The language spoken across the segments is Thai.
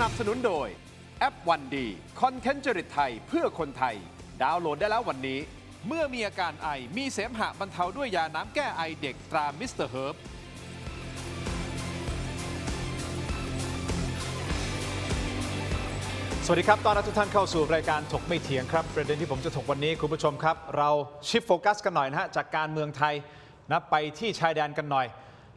นับสนุนโดยแอปวันดีคอนเทนต์จริตไทยเพื่อคนไทยดาวน์โหลดได้แล้ววันนี้เมื่อมีอาการไอมีเสมหะบรรเทาด้วยยาน้ำแก้ไอเด็กตรามิสเตอร์เฮิร์บสวัสดีครับตอนรับทุกท่านเข้าสู่รายการถกไม่เถียงครับประเด็นที่ผมจะถกวันนี้คุณผู้ชมครับเราชิฟโฟกัสกันหน่อยนะฮะจากการเมืองไทยนะไปที่ชายแดนกันหน่อย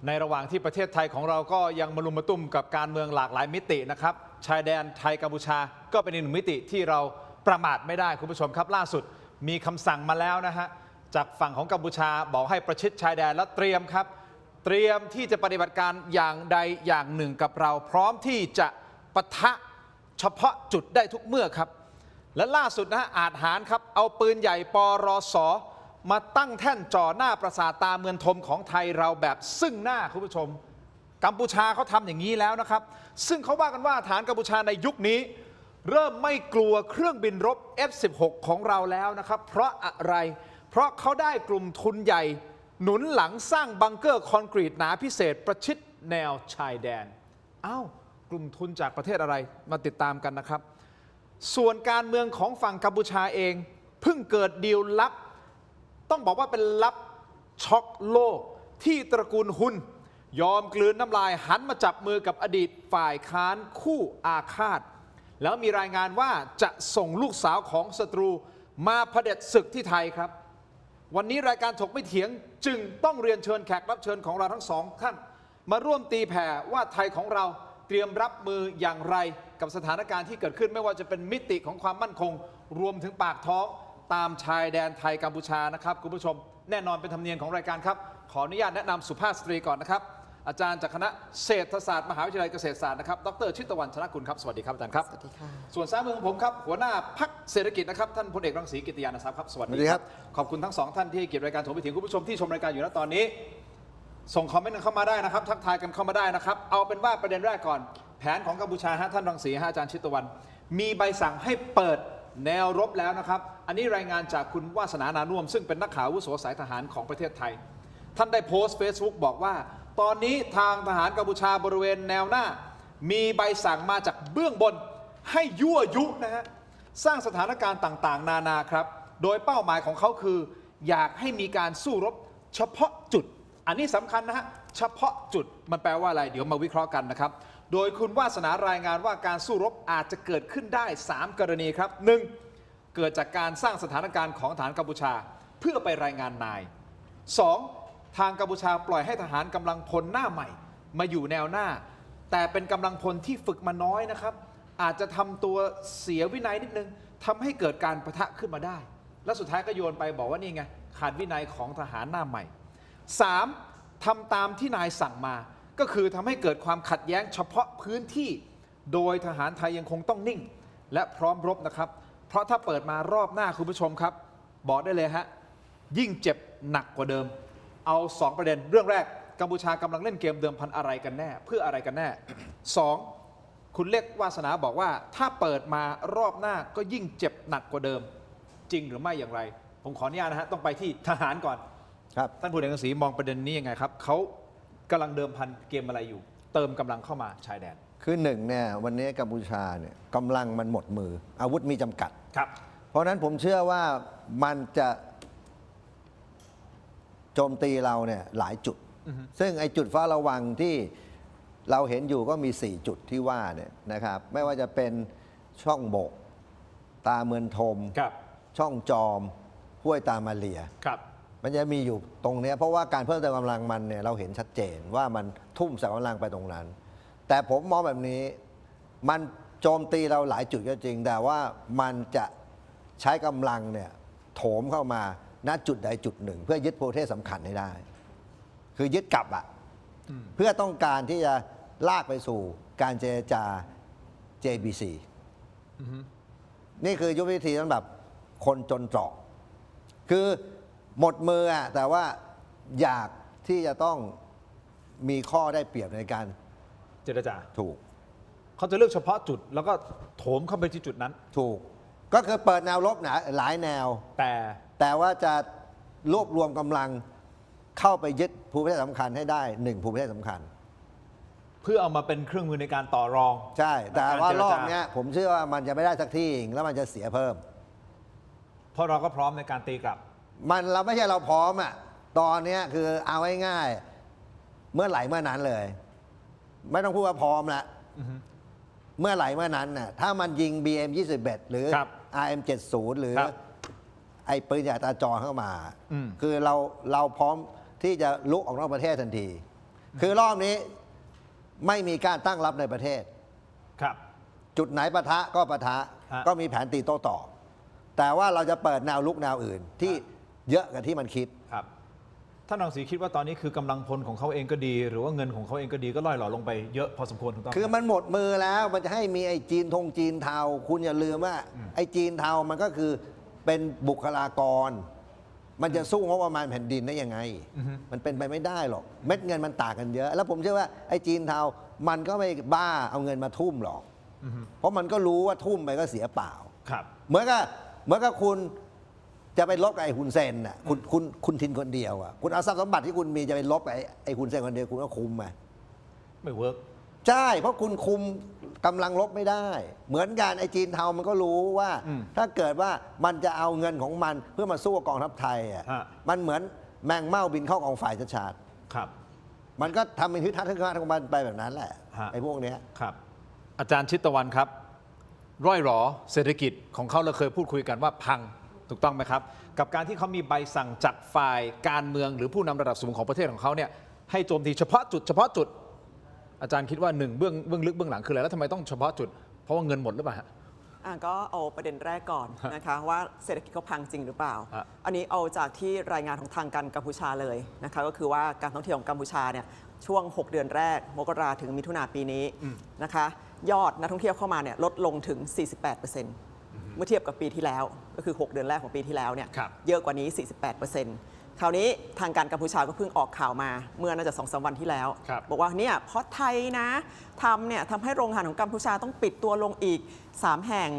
ในระหว่างที่ประเทศไทยของเราก็ยังมารุมมาตุ้มกับการเมืองหลากหลายมิตินะครับชายแดนไทยกัมพูชาก็เป็นอีกหนึ่งมิติที่เราประมาทไม่ได้คุณผู้ชมครับล่าสุดมีคำสั่งมาแล้วนะฮะจากฝั่งของกัมพูชาบอกให้ประชิดชายแดนและเตรียมครับเตรียมที่จะปฏิบัติการอย่างใดอย่างหนึ่งกับเราพร้อมที่จะปะทะเฉพาะจุดได้ทุกเมื่อครับและล่าสุดนะฮะอาจหารครับเอาปืนใหญ่ปรส.มาตั้งแท่นจ่อหน้าปราสาทตาเมืองธมของไทยเราแบบซึ่งหน้าคุณผู้ชมกัมพูชาเขาทำอย่างนี้แล้วนะครับซึ่งเขาว่ากันว่าฐานกัมพูชาในยุคนี้เริ่มไม่กลัวเครื่องบินรบ F-16 ของเราแล้วนะครับเพราะอะไรเพราะเขาได้กลุ่มทุนใหญ่หนุนหลังสร้างบังเกอร์คอนกรีตหนาพิเศษประชิดแนวชายแดนกลุ่มทุนจากประเทศอะไรมาติดตามกันนะครับส่วนการเมืองของฝั่งกัมพูชาเองเพิ่งเกิดดีลลับต้องบอกว่าเป็นลับช็อกโลกที่ตระกูลฮุนยอมกลืนน้ำลายหันมาจับมือกับอดีตฝ่ายค้านคู่อาฆาตแล้วมีรายงานว่าจะส่งลูกสาวของศัตรูมาเผด็จศึกที่ไทยครับวันนี้รายการถกไม่เถียงจึงต้องเรียนเชิญแขกรับเชิญของเราทั้งสองท่านมาร่วมตีแผ่ว่าไทยของเราเตรียมรับมืออย่างไรกับสถานการณ์ที่เกิดขึ้นไม่ว่าจะเป็นมิติของความมั่นคงรวมถึงปากท้องตามชายแดนไทยกัมพูชานะครับคุณผู้ชมแน่นอนเป็นธรรมเนียมของรายการครับขออนุญาตแนะนำสุภาพสตรีก่อนนะครับอาจารย์จากคณะเศรษฐศาสตร์มหาวิทยาลัยเกษตรศาสตร์นะครับดรชิตวรรณชนะกุลครับสวัสดีครับอาจารย์ครับสวัสดีค่ะส่วนซ้ายมือของผมครับหัวหน้าพรรคเศรษฐกิจนะครับท่านพลเอกรังสีกิติยานทรัพย์ครับสวัสดีครับขอบคุณทั้งสองท่านที่ให้เกียรติรายการถกไปถึงคุณผู้ชมที่ชมรายการอยู่ณตอนนี้ส่งคอมเมนต์กันเข้ามาได้นะครับทักทายกันเข้ามาได้นะครับเอาเป็นว่าประเด็นแรกก่อนแผนของกัมพูชาท่านรังสีอาจารย์ชิตวรรณมีใบสั่งให้เปิดแนวรบแล้วนะครับอันนี้รายงานจากคุณวาสนานานุ่วมซึ่งเป็นนักข่าวอาวุโสสายทหารของประเทศไทยท่านได้โพสต์ Facebook บอกว่าตอนนี้ทางทหารกัมพูชาบริเวณแนวหน้ามีใบสั่งมาจากเบื้องบนให้ยั่วยุนะฮะสร้างสถานการณ์ต่างๆนานาครับโดยเป้าหมายของเขาคืออยากให้มีการสู้รบเฉพาะจุดอันนี้สำคัญนะฮะเฉพาะจุดมันแปลว่าอะไรเดี๋ยวมาวิเคราะห์กันนะครับโดยคุณวาสนารายงานว่าการสู้รบอาจจะเกิดขึ้นได้3กรณีครับ 1. เกิดจากการสร้างสถานการณ์ของทหารกัมพูชาเพื่อไปรายงานนาย 2. ทางกัมพูชาปล่อยให้ทหารกำลังพลหน้าใหม่มาอยู่แนวหน้าแต่เป็นกำลังพลที่ฝึกมาน้อยนะครับอาจจะทำตัวเสียวินัยนิดนึงทำให้เกิดการปะทะขึ้นมาได้และสุดท้ายก็โยนไปบอกว่านี่ไงขาดวินัยของทหารหน้าใหม่ 3. ทำตามที่นายสั่งมาก็คือทำให้เกิดความขัดแย้งเฉพาะพื้นที่โดยทหารไทยยังคงต้องนิ่งและพร้อมรบนะครับเพราะถ้าเปิดมารอบหน้าคุณผู้ชมครับบอกได้เลยฮะยิ่งเจ็บหนักกว่าเดิมเอา2ประเด็นเรื่องแรกกัมพูชากำลังเล่นเกมเดิมพันอะไรกันแน่เพื่ออะไรกันแน่ 2. คุณเล็กวาสนาบอกว่าถ้าเปิดมารอบหน้าก็ยิ่งเจ็บหนักกว่าเดิมจริงหรือไม่อย่างไรผมขออนุญาตนะฮะต้องไปที่ทหารก่อนครับท่านผู้เอกรังสีมองประเด็นนี้ยังไงครับเขากำลังเดิมพันเกมอะไรอยู่เติมกำลังเข้ามาชายแดนคือหนึ่งเนี่ยวันนี้กัมพูชาเนี่ยกำลังมันหมดมืออาวุธมีจำกัดครับเพราะนั้นผมเชื่อว่ามันจะโจมตีเราเนี่ยหลายจุดซึ่งไอ้จุดเฝ้าระวังที่เราเห็นอยู่ก็มี4จุดที่ว่าเนี่ยนะครับไม่ว่าจะเป็นช่องโบกตาเมือนทมช่องจอมห้วยตามาเลียมันจะมีอยู่ตรงนี้เพราะว่าการเพิ่มเติมกำลังมันเนี่ยเราเห็นชัดเจนว่ามันทุ่มแสงกำลังไปตรงนั้นแต่ผมมองแบบนี้มันโจมตีเราหลายจุดก็จริงแต่ว่ามันจะใช้กำลังเนี่ยโถมเข้ามาณจุดใดจุดหนึ่งเพื่อยึดประเทศสำคัญให้ได้คือยึดกลับเพื่อต้องการที่จะลากไปสู่การเจรจา JBC นี่คือยุทธวิธีสำหรับคนจนตรอกคือหมดมือแต่ว่าอยากที่จะต้องมีข้อได้เปรียบในการเจรจาถูกเขาจะเลือกเฉพาะจุดแล้วก็โถมเข้าไปที่จุดนั้นถูกก็คือเปิดแนวรบหลายแนวแต่ว่าจะรวบรวมกำลังเข้าไปยึดภูมิประเทศสำคัญให้ได้1ภูมิประเทศสำคัญ เพื่อเอามาเป็นเครื่องมือในการต่อรอง ใช่ แต่ว่ารอบ การเจรจา เนี้ยผมเชื่อว่ามันจะไม่ได้สักที่เองแล้วมันจะเสียเพิ่ม เพราะเราก็พร้อมในการตีกลับ เราไม่ใช่เราพร้อมอ่ะตอนเนี้ยคือเอาง่ายๆเมื่อไหร่เมื่อนั้นเลย ไม่ต้องพูดว่าพร้อมละเมื่อไหร่เมื่อนั้นน่ะถ้ามันยิง BM 21หรือ ครับ RM 70หรือ ครับ ไอ้ปืนใหญ่ตาจรเข้ามา อืม คือเราพร้อมที่จะลุกออกนอกประเทศทันที คือรอบนี้ไม่มีการตั้งรับในประเทศ ครับ จุดไหนปะทะก็ปะทะ ฮะ ก็มีแผนตีโต้ตอบแต่ว่าเราจะเปิดแนวลุกแนวอื่นที่เยอะกว่าที่มันคิด ครับท่านรังสีคิดว่าตอนนี้คือกำลังพลของเขาเองก็ดี หรือว่าเงินของเขาเองก็ดีก็ล่อยหล่อลงไปเยอะพอสมควรถูกต้องไหม คือมันหมดมือแล้วมันจะให้มีไอ้จีนเทาคุณอย่าลืมว่าไอ้จีนเทามันก็คือเป็นบุคลากร มันจะสู้งบประมาณแผ่นดินได้ยังไง มันเป็นไปไม่ได้หรอกเม็ดเงินมันต่างกันเยอะ แล้วผมเชื่อว่าไอ้จีนเทามันก็ไม่บ้าเอาเงินมาทุ่มหรอกเพราะมันก็รู้ว่าทุ่มไปก็เสียเปล่า ครับ เหมือนกับคุณจะไปลบกับไอ้ฮุนเซนน่ะคุณทินคนเดียวอ่ะคุณเอาทรัพย์สมบัติที่คุณมีจะไปลบกับไอ้ฮุนเซนคนเดียวคุณก็คุมไหม ไม่เวิร์ก ใช่เพราะคุณคุมกำลังลบไม่ได้ เหมือนกันไอ้จีนเทามันก็รู้ว่า ถ้าเกิดว่ามันจะเอาเงินของมันเพื่อมาสู้กับกองทัพไทยอ่ะมันเหมือนแมงเม่าบินเข้ากองฝ่ายชาติ ครับ มันก็ทำเป็นทึกทักของมันไปแบบนั้นแหละ ฮะ ไอ้พวกเนี้ย ครับ อาจารย์ชิตตะวันครับ ร่อยหรอเศรษฐกิจของเขาเราเคยพูดคุยกันว่าพังถูกต้องไหมครับ กับการที่เขามีใบสั่งจากฝ่ายการเมืองหรือผู้นำระดับสูงของประเทศของเขาเนี่ยให้โจมตีเฉพาะจุด อาจารย์คิดว่าหนึ่งเบื้องลึกเบื้องหลังคืออะไรแล้วทำไมต้องเฉพาะจุดเพราะว่าเงินหมดหรือเปล่าฮะ ก็เอาประเด็นแรกก่อนนะคะว่าเศรษฐกิจเขาพังจริงหรือเปล่า ฮะ อันนี้เอาจากที่รายงานของทางการกัมพูชาเลยนะคะก็คือว่าการท่องเที่ยวของกัมพูชาเนี่ยช่วง 6 เดือนแรกมกราถึงมิถุนาปีนี้นะคะยอดนักท่องเที่ยวเข้ามาเนี่ยลดลงถึง 48%เมื่อเทียบกับปีที่แล้วก็คือ 6 เดือนแรกของปีที่แล้วเนี่ย ครับ เยอะกว่านี้ 48%คราวนี้ทางการกัมพูชาก็เพิ่งออกข่าวมาเมื่อน่าจะ 2-3 วันที่แล้ว ครับ บอกว่าเนี่ยเพราะไทยนะทำให้โรงงานของกัมพูชาต้องปิดตัวลงอีก 3 แห่ง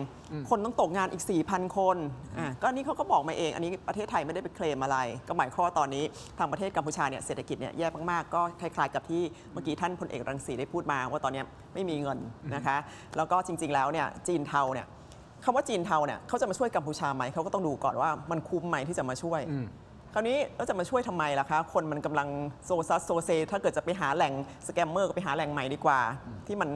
คนต้องตกงานอีก 4,000 คนก็อันนี้เขาก็บอกมาเอง อันนี้ประเทศไทยไม่ได้ไปเคลมอะไร ก็หมายความว่าตอนนี้ทางประเทศกัมพูชาเนี่ยเศรษฐกิจเนี่ยแย่มากๆ ก็คล้ายๆกับที่เมื่อกี้ท่านพลเอกรังสีได้พูดมาว่าตอนนี้ไม่มีเงินนะคะแล้วก็จริงๆแล้วเนี่ยจีนเทาเนี่ยคำว่าจีนเทาเนี่ยเขาจะมาช่วยกัมพูชาไหมเขาก็ต้องดูก่อนว่ามันคุ้มไหมที่จะมาช่วย คราวนี้เราจะมาช่วยทำไมล่ะคะ คนมันกำลังโซซัสโซเซ ถ้าเกิดจะไปหาแหล่งสแกมเมอร์ก็ไปหาแหล่งใหม่ดีกว่า ที่มัน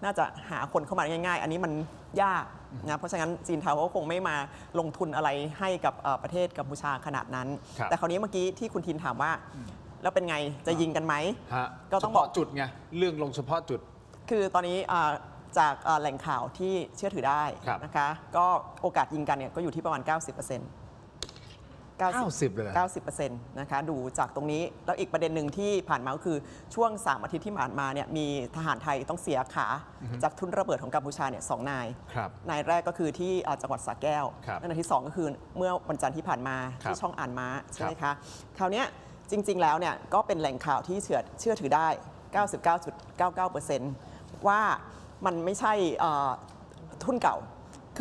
น่าจะหาคนเข้ามาง่ายๆ อันนี้มันยากนะเพราะฉะนั้นจีนเทาเขาคงไม่มาลงทุนอะไรให้กับประเทศกัมพูชาขนาดนั้น ครับ แต่คราวนี้เมื่อกี้ที่คุณทินถามว่า แล้วเป็นไงจะยิงกันไหม ฮะ ก็ เฉ ต้องบอก พาะจุดไงเรื่องลงเฉพาะจุด คือตอนนี้จากแหล่งข่าวที่เชื่อถือได้ ครับ นะคะก็โอกาสยิงกันเนี่ยก็อยู่ที่ประมาณ 90% 90เลยเหรอ 90%นะคะดูจากตรงนี้แล้วอีกประเด็นหนึ่งที่ผ่านมาก็คือช่วง 3 อาทิตย์ที่ผ่านมาเนี่ยมีทหารไทยต้องเสียขาจากทุนระเบิดของกัมพูชาเนี่ย2 นาย ครับ นายแรกก็คือที่จังหวัดสระแก้ว ครับ และนายที่ 2 ก็คือเมื่อวันจันทร์ที่ผ่านมา ครับ ที่ช่องอ่านม้าใช่ไหม ครั คะ บ คราวเนี้ยจริง ๆ แล้วเนี่ยก็เป็นแหล่งข่าวที่เชื่อถือได้ 99.99% ว่ามันไม่ใช่ทุนเก่า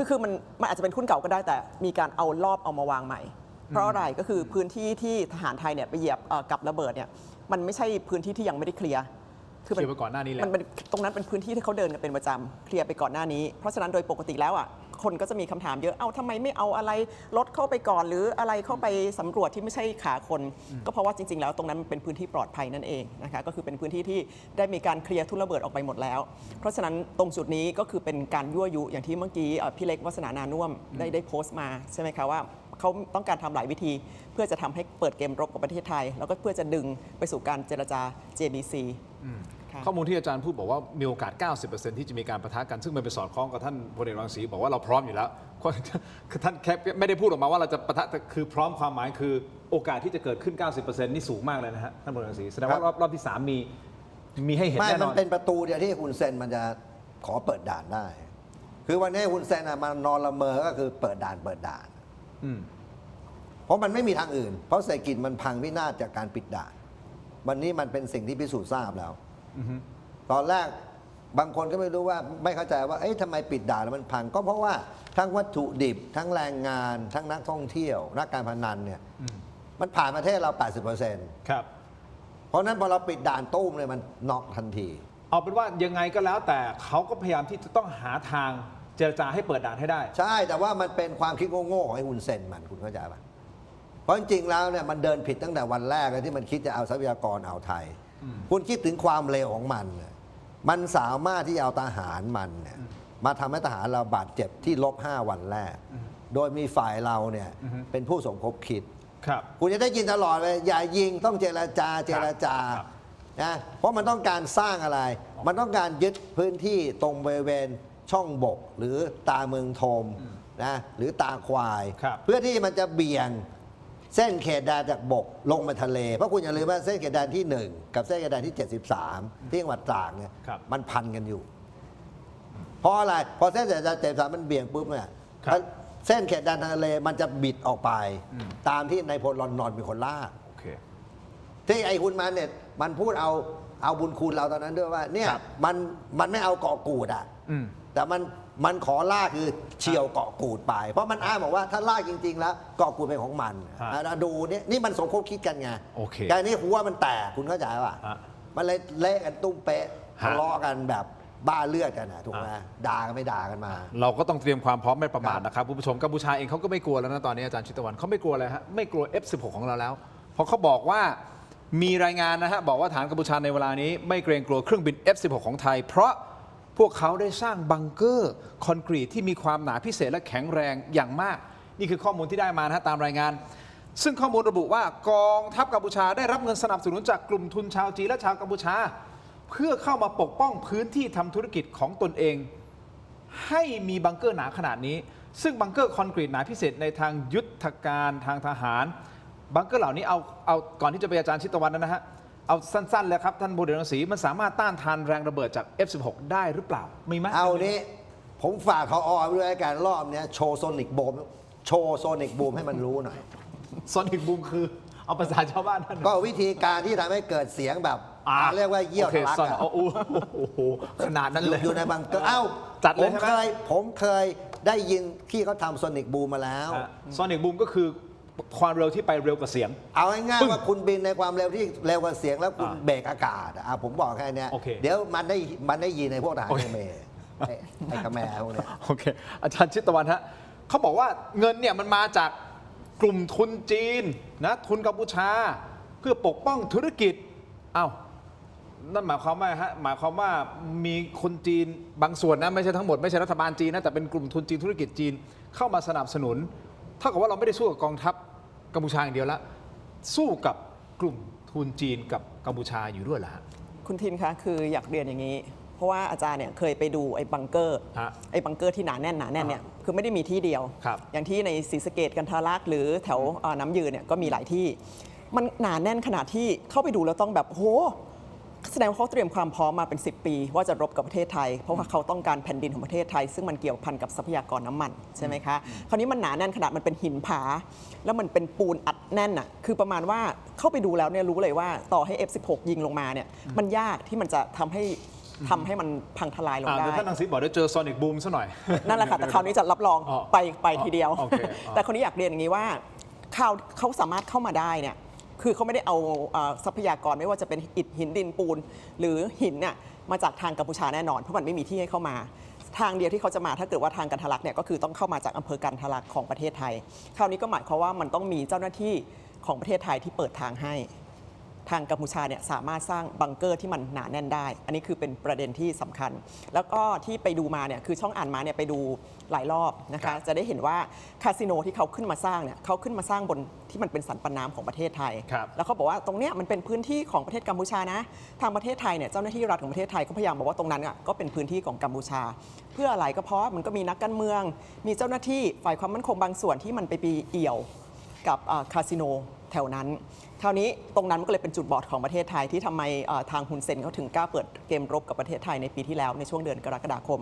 คือมันอาจจะเป็นทุนเก่าก็ได้แต่มีการเอามาวางใหม่ เพราะอะไรก็คือพื้นที่ที่ทหารไทยเนี่ยไปเหยียบกับระเบิดเนี่ยมันไม่ใช่พื้นที่ที่ยังไม่ได้เคลียร์ เคลียร์ไปก่อนหน้านี้แล้ว มันเป็นตรงนั้นเป็นพื้นที่ที่เขาเดินกันเป็นประจำเคลียร์ไปก่อนหน้านี้ เพราะฉะนั้นโดยปกติแล้วอ่ะคนก็จะมีคำถามเยอะทำไมไม่เอาอะไรรถเข้าไปก่อน หรืออะไรเข้าไปสำรวจที่ไม่ใช่ขาคน ก็เพราะว่าจริง ๆ แล้วตรงนั้นมันเป็นพื้นที่ปลอดภัยนั่นเองนะคะก็คือเป็นพื้นที่ที่ได้มีการเคลียร์ทุ่นระเบิดออกไปหมดแล้ว เพราะฉะนั้นตรงจุดนี้ก็คือเป็นการยั่วยุอย่างที่เมื่อกี้พี่เล็กวัฒนานานุ่วมได้โพสต์มาใช่ไหมคะว่าเขาต้องการทำหลายวิธี เพื่อจะทำให้เปิดเกมรบกับประเทศไทย แล้วก็เพื่อจะดึงไปสู่การเจรจา JBC ค่ะ ข้อมูลที่อาจารย์พูดบอกว่ามีโอกาส 90% ที่จะมีการปะทะกัน ซึ่งมันไปสอดคล้องกับท่านพลเอกรังสีบอกว่าเราพร้อมอยู่แล้ว คือท่านแค่ไม่ได้พูดออกมาว่าเราจะปะทะแต่คือพร้อมความหมายคือโอกาสที่จะเกิดขึ้น 90% นี่สูงมากเลยนะฮะท่านพลเอกรังสีแสดงว่ารอบที่ 3 มีให้เห็น ไม่ แน่น มั อน น เป็นประตูเดียวที่ฮุนเซนมันจะขอเปิดด่านได้ คือวันนี้ฮุนเซนมันนอนละเมอก็คือเปิดด่าน อืม เพราะมันไม่มีทางอื่น เพราะเศรษฐกิจมันพังพินาศจากการปิดด่าน วันนี้มันเป็นสิ่งที่พิสูจน์ทราบแล้ว ตอนแรกบางคนก็ไม่รู้ว่าไม่เข้าใจว่าเอ๊ะทำไมปิดด่านแล้วมันพัง ก็เพราะว่าทั้งวัตถุดิบ ทั้งแรงงาน ทั้งนักท่องเที่ยว นักการพนันเนี่ยมันผ่านประเทศเรา 80% ครับ เพราะฉะนั้นพอเราปิดด่านตู้มเลยมันน็อกทันที เอาเป็นว่ายังไงก็แล้วแต่เขาก็พยายามที่จะต้องหาทางเจรจาให้เปิดด่านให้ได้ ใช่แต่ว่ามันเป็นความคิดโง่ๆของไอ้ฮุนเซนมันคุณเข้าใจปะเพราะจริงๆแล้วเนี่ยมันเดินผิดตั้งแต่วันแรกเลยที่มันคิดจะเอาทรัพยากรอ่าวไทย คุณคิดถึงความเลวของมันเนี่ยมันสามารถที่เอาทหารมันเนี่ยมาทำให้ทหารเราบาดเจ็บที่ลบ5 วันแรก โดยมีฝ่ายเราเนี่ยเป็นผู้สมคบคิด ครับ คุณจะได้ยินตลอดเลยอย่ายิงต้องเจรจาเจรจา ครับ นะเพราะมันต้องการสร้างอะไร มันต้องการยึดพื้นที่ตรงบริเวณช่องบก หรือตาเมืองทมนะหรือตาควาย ครับ เพื่อที่มันจะเบี่ยงเส้นเขตแดนจากบกลงมาทะเล เพราะคุณอย่าลืมว่าเส้นเขตแดนที่ 1 กับเส้นเขตแดนที่ 73 ที่จังหวัดตราดเนี่ย ครับ มันพันกันอยู่ เพราะอะไรพอเส้นเขตแดน73มันเบี่ยงปุ๊บเนี่ย ครับ เส้นเขตแดนทะเลมันจะบิดออกไป ตามที่นายพลลอนนอนเป็นคนลาก โอเค ที่ไอ้คุณมันเนี่ยมันพูดเอาบุญคุณเราตอนนั้นด้วยว่าเนี่ย ครับ มันไม่เอาเกาะกูดอ่ะ อืม แต่มันขอล่ากคือเฉียวเกาะกูดไป เพราะมันอ้างบอกว่าถ้าล่ากจริง ๆ แล้วเกาะกูดเป็นของมัน ฮะ ดูเนี่ยนี่มันสมคบคิดกันไง โอเค แต่นี่หัวมันแตกคุณเข้าใจป่ะ ฮะ มันเลยเละกันตุ้มเป๊ะ ฮะ ทะเลาะกันแบบบ้าเลือดกันนะถูกไหม ฮะ ด่ากันไม่ด่ากันมา เราก็ต้องเตรียมความพร้อมไม่ประมาทนะครับคุณผู้ชมกัมพูชาเองเขาก็ไม่กลัวแล้วนะตอนนี้อาจารย์ชิตวันเขาไม่กลัวเลยฮะไม่กลัว F16 ของเราแล้ว เพราะเขาบอกว่ามีรายงานนะฮะบอกว่าฐานกัมพูชาในเวลานี้ไม่เกรงกลัวเครื่องบิน F16 ของไทย เพราะพวกเขาได้สร้างบังเกอร์คอนกรีตที่มีความหนาพิเศษและแข็งแรงอย่างมาก นี่คือข้อมูลที่ได้มานะฮะตามรายงาน ซึ่งข้อมูลระบุว่ากองทัพกัมพูชาได้รับเงินสนับสนุนจากกลุ่มทุนชาวจีนและชาวกัมพูชา เพื่อเข้ามาปกป้องพื้นที่ทำธุรกิจของตนเอง ให้มีบังเกอร์หนาขนาดนี้ ซึ่งบังเกอร์คอนกรีตหนาพิเศษในทางยุทธการทางทหาร บังเกอร์เหล่านี้เอาก่อนที่จะไปอาจารย์ชิตวันนะฮะ เอาสั้นๆเลยครับ ท่านบูเดรังสีมันสามารถต้านทานแรงระเบิดจาก F16 ได้หรือเปล่า มีไหม เอานี้ผมฝากเขาออด้วยการรอบเนี้ยโชว์โซนิกบูมให้มันรู้หน่อย ซอนิกบูมคือ เอาภาษาชาวบ้านท่าน ก็วิธีการที่ทำให้เกิดเสียงแบบเรียกว่าเยี่ยว โอค ทะลัก ซอน อะ โอ้โหขนาดนั้นเลย อยู่ในบังเกอร์เอ้า จัดเลยใช่ไหม ผมเคยได้ยินที่เขาทำโซนิกบูมมาแล้ว ซอนิกบูมก็คือความเร็วที่ไปเร็วกว่าเสียง เอาง่าย ปึ้ง ๆว่าคุณบินในความเร็วที่เร็วกว่าเสียงแล้วคุณเบรกอากาศอะผมบอกแค่เนี้ย โอเค เดี๋ยวมันได้ยินในพวกทหารเขมรไอ้ขแมพวกเนี้ย โอเค อาจารย์ชิตวันฮะเขาบอกว่าเงินเนี่ยมันมาจากกลุ่มทุนจีนนะทุนกัมพูชา เพื่อปกป้องธุรกิจอ้าวนั่นหมายความว่าฮะหมายความว่ามีคนจีนบางส่วนนะไม่ใช่ทั้งหมดไม่ใช่รัฐบาลจีนนะแต่เป็นกลุ่มทุนจีนธุรกิจจีนเข้ามาสนับสนุนเท่ากับว่าเราไม่ได้สู้กับกองทัพกัมพูชาอย่างเดียวละสู้กับกลุ่มทุนจีนกับกัมพูชาอยู่ด้วยเหรอฮะ คุณทินคะคืออยากเรียนอย่างนี้ เพราะว่าอาจารย์เนี่ยเคยไปดูไอ้บังเกอร์ ฮะ ไอ้บังเกอร์ที่หนาแน่นเนี่ยคือไม่ได้มีที่เดียว ครับ อย่างที่ในศรีสะเกษกันทารักษ์หรือแถวน้ำยืนเนี่ยก็มีหลายที่ มันหนาแน่นขนาดที่เข้าไปดูแล้วต้องแบบโหแสดงว่าเขาเตรียมความพร้อมมาเป็น 10 ปี ว่าจะรบกับประเทศไทย เพราะว่าเขาต้องการแผ่นดินของประเทศไทย ซึ่งมันเกี่ยวพันกับทรัพยากรน้ำมันใช่ไหมคะคราวนี้มันหนาแน่นขนาดมันเป็นหินผา แล้วมันเป็นปูนอัดแน่นอ่ะคือประมาณว่าเข้าไปดูแล้วเนี่ยรู้เลยว่าต่อให้ F16 ยิงลงมาเนี่ยมันยากที่มันจะทำให้มันพังทลายลง เดี๋ ได้ ยวท่านนังสีบอกเดี๋ยวเจอซอนิกบูมซะหน่อย นั่นแหละค่ะ แต่คราวนี้จะรับรอง อ๋อ ไปทีเดียว โอเคอ๋อ แต่คนนี้อยากเรียนอย่างนี้ว่าเขาสามารถเข้ามาได้เนี่ยคือเขาไม่ได้เอาทรัพยากรไม่ว่าจะเป็นอิฐหินดินปูน หรือหินเนี่ยมาจากทางกัมพูชาแน่นอน เพราะมันไม่มีที่ให้เข้ามา ทางเดียวที่เขาจะมาถ้าเกิดว่าทางกันทะลักเนี่ยก็คือต้องเข้ามาจากอำเภอกันทะลักของประเทศไทย คราวนี้ก็หมายความว่ามันต้องมีเจ้าหน้าที่ของประเทศไทยที่เปิดทางให้ ทางกัมพูชาเนี่ยสามารถสร้างบังเกอร์ที่มันหนาแน่นได้ อันนี้คือเป็นประเด็นที่สำคัญ แล้วก็ที่ไปดูมาเนี่ยคือช่องอ่านมาเนี่ยไปดูหลายรอบนะ ครั คะ บ จะได้เห็นว่าคาสิโนที่เขาขึ้นมาสร้างเนี่ยเขาขึ้นมาสร้างบนที่มันเป็นสันปานน้ำของประเทศไทย ครับ แล้วเขาบอกว่าตรงเนี้ยมันเป็นพื้นที่ของประเทศกัมพูชานะ ทางประเทศไทยเนี่ยเจ้าหน้าที่รัฐของประเทศไทยก็พยายามบอกว่าตรงนั้นอ่ะก็เป็นพื้นที่ของกัมพูชา เพื่ออะไรก็เพราะมันก็มีนักการเมือง มีเจ้าหน้าที่ฝ่ายความมั่นคงบางส่วนที่มันไปเอี่ยวกับคาสิโนแถวนั้น คราวนี้ตรงนั้นมันก็เลยเป็นจุดบอดของประเทศไทยที่ทำไมทางฮุนเซนเขาถึงกล้าเปิดเกมรบกับประเทศไทยในปีที่แล้วในช่วงเดือนกรกฎาคม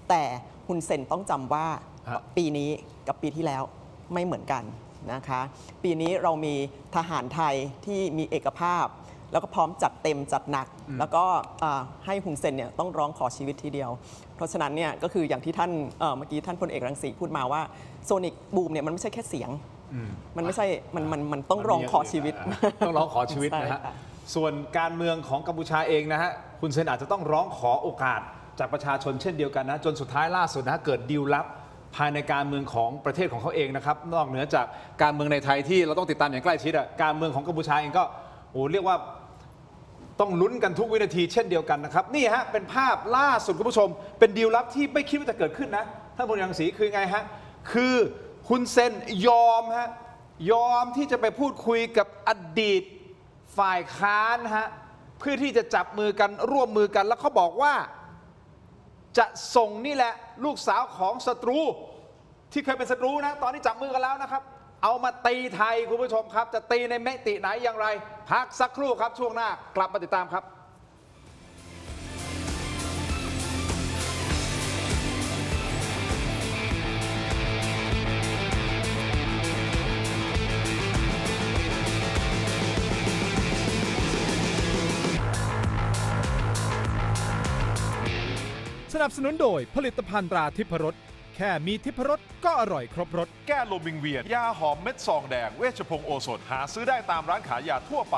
แต่ฮุนเซนต้องจำว่า ฮะ ปีนี้กับปีที่แล้วไม่เหมือนกันนะคะ ปีนี้เรามีทหารไทยที่มีเอกภาพ แล้วก็พร้อมจัดเต็มจัดหนัก แล้วก็ให้ฮุนเซนเนี่ยต้องร้องขอชีวิตทีเดียว เพราะฉะนั้นเนี่ยก็คืออย่างที่ท่านเมื่อกี้ท่านพลเอกรังสีพูดมาว่าโซนิกบูมเนี่ยมันไม่ใช่แค่เสียง มันไม่ใช่มันต้องร้องขอชีวิต ต้องร้องขอชีวิตนะ ใช่ ฮะ ค่ะ ส่วนการเมืองของกัมพูชาเองนะฮะ คุณเซนอาจจะต้องร้องขอโอกาสจากประชาชนเช่นเดียวกันนะจนสุดท้ายล่าสุดนะเกิดดีลลับภายในการเมืองของประเทศของเขาเองนะครับนอกเหนือจากการเมืองในไทยที่เราต้องติดตามอย่างใกล้ชิดการเมืองของกัมพูชาเองก็เรียกว่าต้องลุ้นกันทุกวินาทีเช่นเดียวกันนะครับนี่ฮะเป็นภาพล่าสุดคุณผู้ชมเป็นดีลลับที่ไม่คิดว่าจะเกิดขึ้นนะท่านพลรังสีคือไงฮะคือคุณเซนยอมที่จะไปพูดคุยกับอดีตฝ่ายค้านฮะเพื่อที่จะจับมือกันร่วมมือกันแล้วเขาบอกว่าจะส่งนี่แหละลูกสาวของศัตรูที่เคยเป็นศัตรูนะตอนนี้จับมือกันแล้วนะครับเอามาตีไทยคุณผู้ชมครับจะตีในมิติไหนอย่างไรพักสักครู่ครับช่วงหน้ากลับมาติดตามครับสนับสนุนโดยผลิตภัณฑ์ตราทิพรสแค่มีทิพรสก็อร่อยครบรสแก้ลมวิงเวียนยาหอมเม็ดซองแดงเวชพงศ์โอสถหาซื้อได้ตามร้านขายยาทั่วไป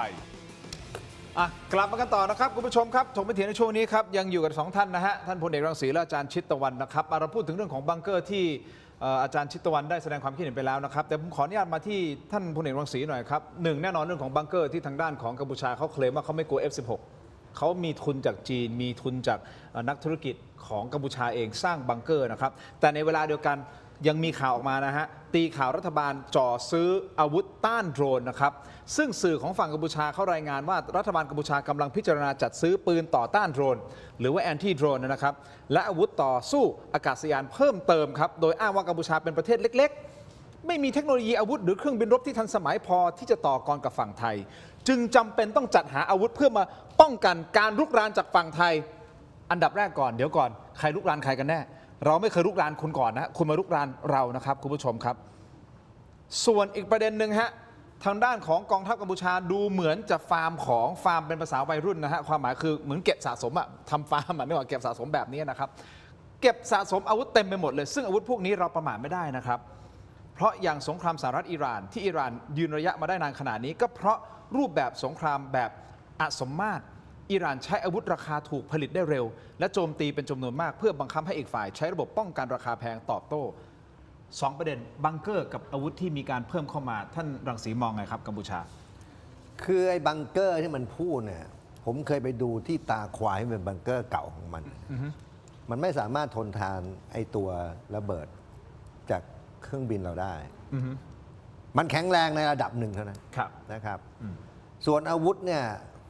กลับมากันต่อนะครับคุณผู้ชมครับถกไปเถียงในช่วงนี้ครับยังอยู่กับ2ท่านนะฮะท่านพลเอกรังสีและอาจารย์ชิตตะวันนะครับเราพูดถึงเรื่องของบังเกอร์ที่อาจารย์ชิตตะวันได้แสดงความคิดเห็นไปแล้วนะครับแต่ผมขออนุญาตมาที่ท่านพลเอกรังสีหน่อยครับหนึ่งแน่นอนเรื่องของบังเกอร์ที่ทางด้านของกัมพูชาเขาเคลมว่าเขาไม่กลัว F16เขามีทุนจากจีนมีทุนจากนักธุรกิจของกัมพูชาเองสร้างบังเกอร์นะครับแต่ในเวลาเดียวกันยังมีข่าวออกมานะฮะตีข่าวรัฐบาลจ่อซื้ออาวุธต้านโดรนนะครับซึ่งสื่อของฝั่งกัมพูชาเขารายงานว่ารัฐบาลกัมพูชากำลังพิจารณาจัดซื้อปืนต่อต้านโดรนหรือว่าแอนตี้โดรนนะครับและอาวุธต่อสู้อากาศยานเพิ่มเติมครับโดยอ้างว่ากัมพูชาเป็นประเทศเล็กๆไม่มีเทคโนโลยีอาวุธหรือเครื่องบินรบที่ทันสมัยพอที่จะต่อกรกับฝั่งไทยจึงจำเป็นต้องจัดหาอาวุธเพื่อมาป้องกันการรุกรานจากฝั่งไทยอันดับแรกก่อนเดี๋ยวก่อนใครรุกรานใครกันแน่เราไม่เคยรุกรานคุณก่อนนะคุณมารุกรานเรานะครับคุณผู้ชมครับส่วนอีกประเด็นหนึ่งฮะทางด้านของกองทัพกัมพูชาดูเหมือนจะฟาร์มเป็นภาษาวัยรุ่นนะฮะความหมายคือเหมือนเก็บสะสมทำฟาร์มนึกว่าเก็บสะสมแบบนี้นะครับเก็บสะสมอาวุธเต็มไปหมดเลยซึ่งอาวุธพวกนี้เราประมาทไม่ได้นะครับเพราะอย่างสงครามสหรัฐอิหร่านที่อิหร่านยืนระยะมาได้นานขนาดนี้ก็เพราะรูปแบบสงครามแบบอสมมาตรอิหร่านใช้อาวุธราคาถูกผลิตได้เร็วและโจมตีเป็นจำนวนมากเพื่อบังคับให้อีกฝ่ายใช้ระบบป้องกันราคาแพงตอบโต้2ประเด็นบังเกอร์กับอาวุธที่มีการเพิ่มเข้ามาท่านรังสีมองไงครับกัมพูชาคือไอ้บังเกอร์ที่มันพูดเนี่ยผมเคยไปดูที่ตาควายเป็นบังเกอร์เก่าของมันมันไม่สามารถทนทานไอ้ตัวระเบิดจากเครื่องบินเราได้มันแข็งแรงในระดับหนึ่งเท่านั้นนะครับส่วนอาวุธเนี่ย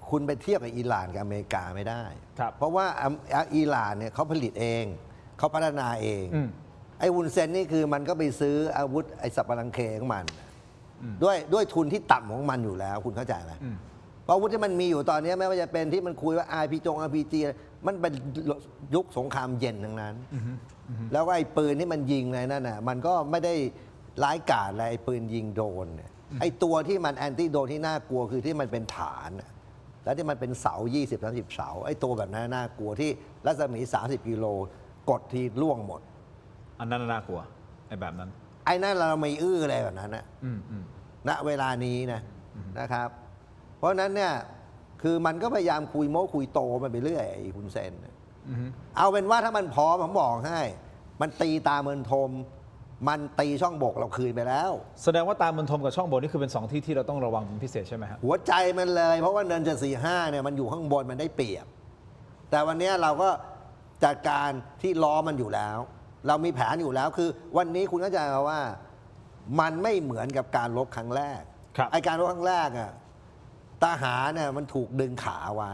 คุณไปเทียบกับอิหร่านกับอเมริกาไม่ได้เพราะว่าอิหร่านเนี่ยเขาผลิตเองเขาพัฒนาเองไอ้วุนเซนนี่คือมันก็ไปซื้ออาวุธไอ้สับปะรังเคของมันด้วยทุนที่ต่ำของมันอยู่แล้วคุณเข้าใจไหมเพราะอาวุธที่มันมีอยู่ตอนนี้ไม่ว่าจะเป็นที่มันคุยว่า RPG มันเป็นยุคสงครามเย็นทั้งนั้นแล้วก็ไอ้ปืนที่มันยิงในนั่นน่ะมันก็ไม่ได้ร้ายกาจอะไรไอ้ปืนยิงโดนเนี่ยไอ้ตัวที่มันแอนตี้โดนที่น่ากลัวคือที่มันเป็นฐานแล้วที่มันเป็นเสา 20-30 เสาไอ้ตัวแบบนั้นน่ากลัวที่รัศมี30 กิโลกดทีล่วงหมดอันนั้นน่ากลัวไอ้แบบนั้นไอ้นั่นเราไม่อะไรแบบนั้นนะณเวลานี้นะครับ เพราะนั้นเนี่ยคือมันก็พยายามคุยโม้คุยโตมันไปเรื่อยไอ้คุณเซนเอาเป็นว่าถ้ามันพร้อมผมบอกให้มันตีตาเมินทมมันตีช่องบกเราคืนไปแล้วแสดงว่าตาเมินทมกับช่องบกนี่คือเป็น2ที่ที่เราต้องระวังเป็นพิเศษใช่ไหมครับหัวใจมันเลยเพราะว่าเนิน745เนี่ยมันอยู่ข้างบนมันได้เปรียบแต่วันนี้เราก็จัดการที่ล้อมันอยู่แล้วเรามีแผนอยู่แล้วคือวันนี้คุณเข้าใจว่ามันไม่เหมือนกับการรบครั้งแรกไอการรบครั้งแรกอ่ะทหารเนี่ยมันถูกดึงขาไว้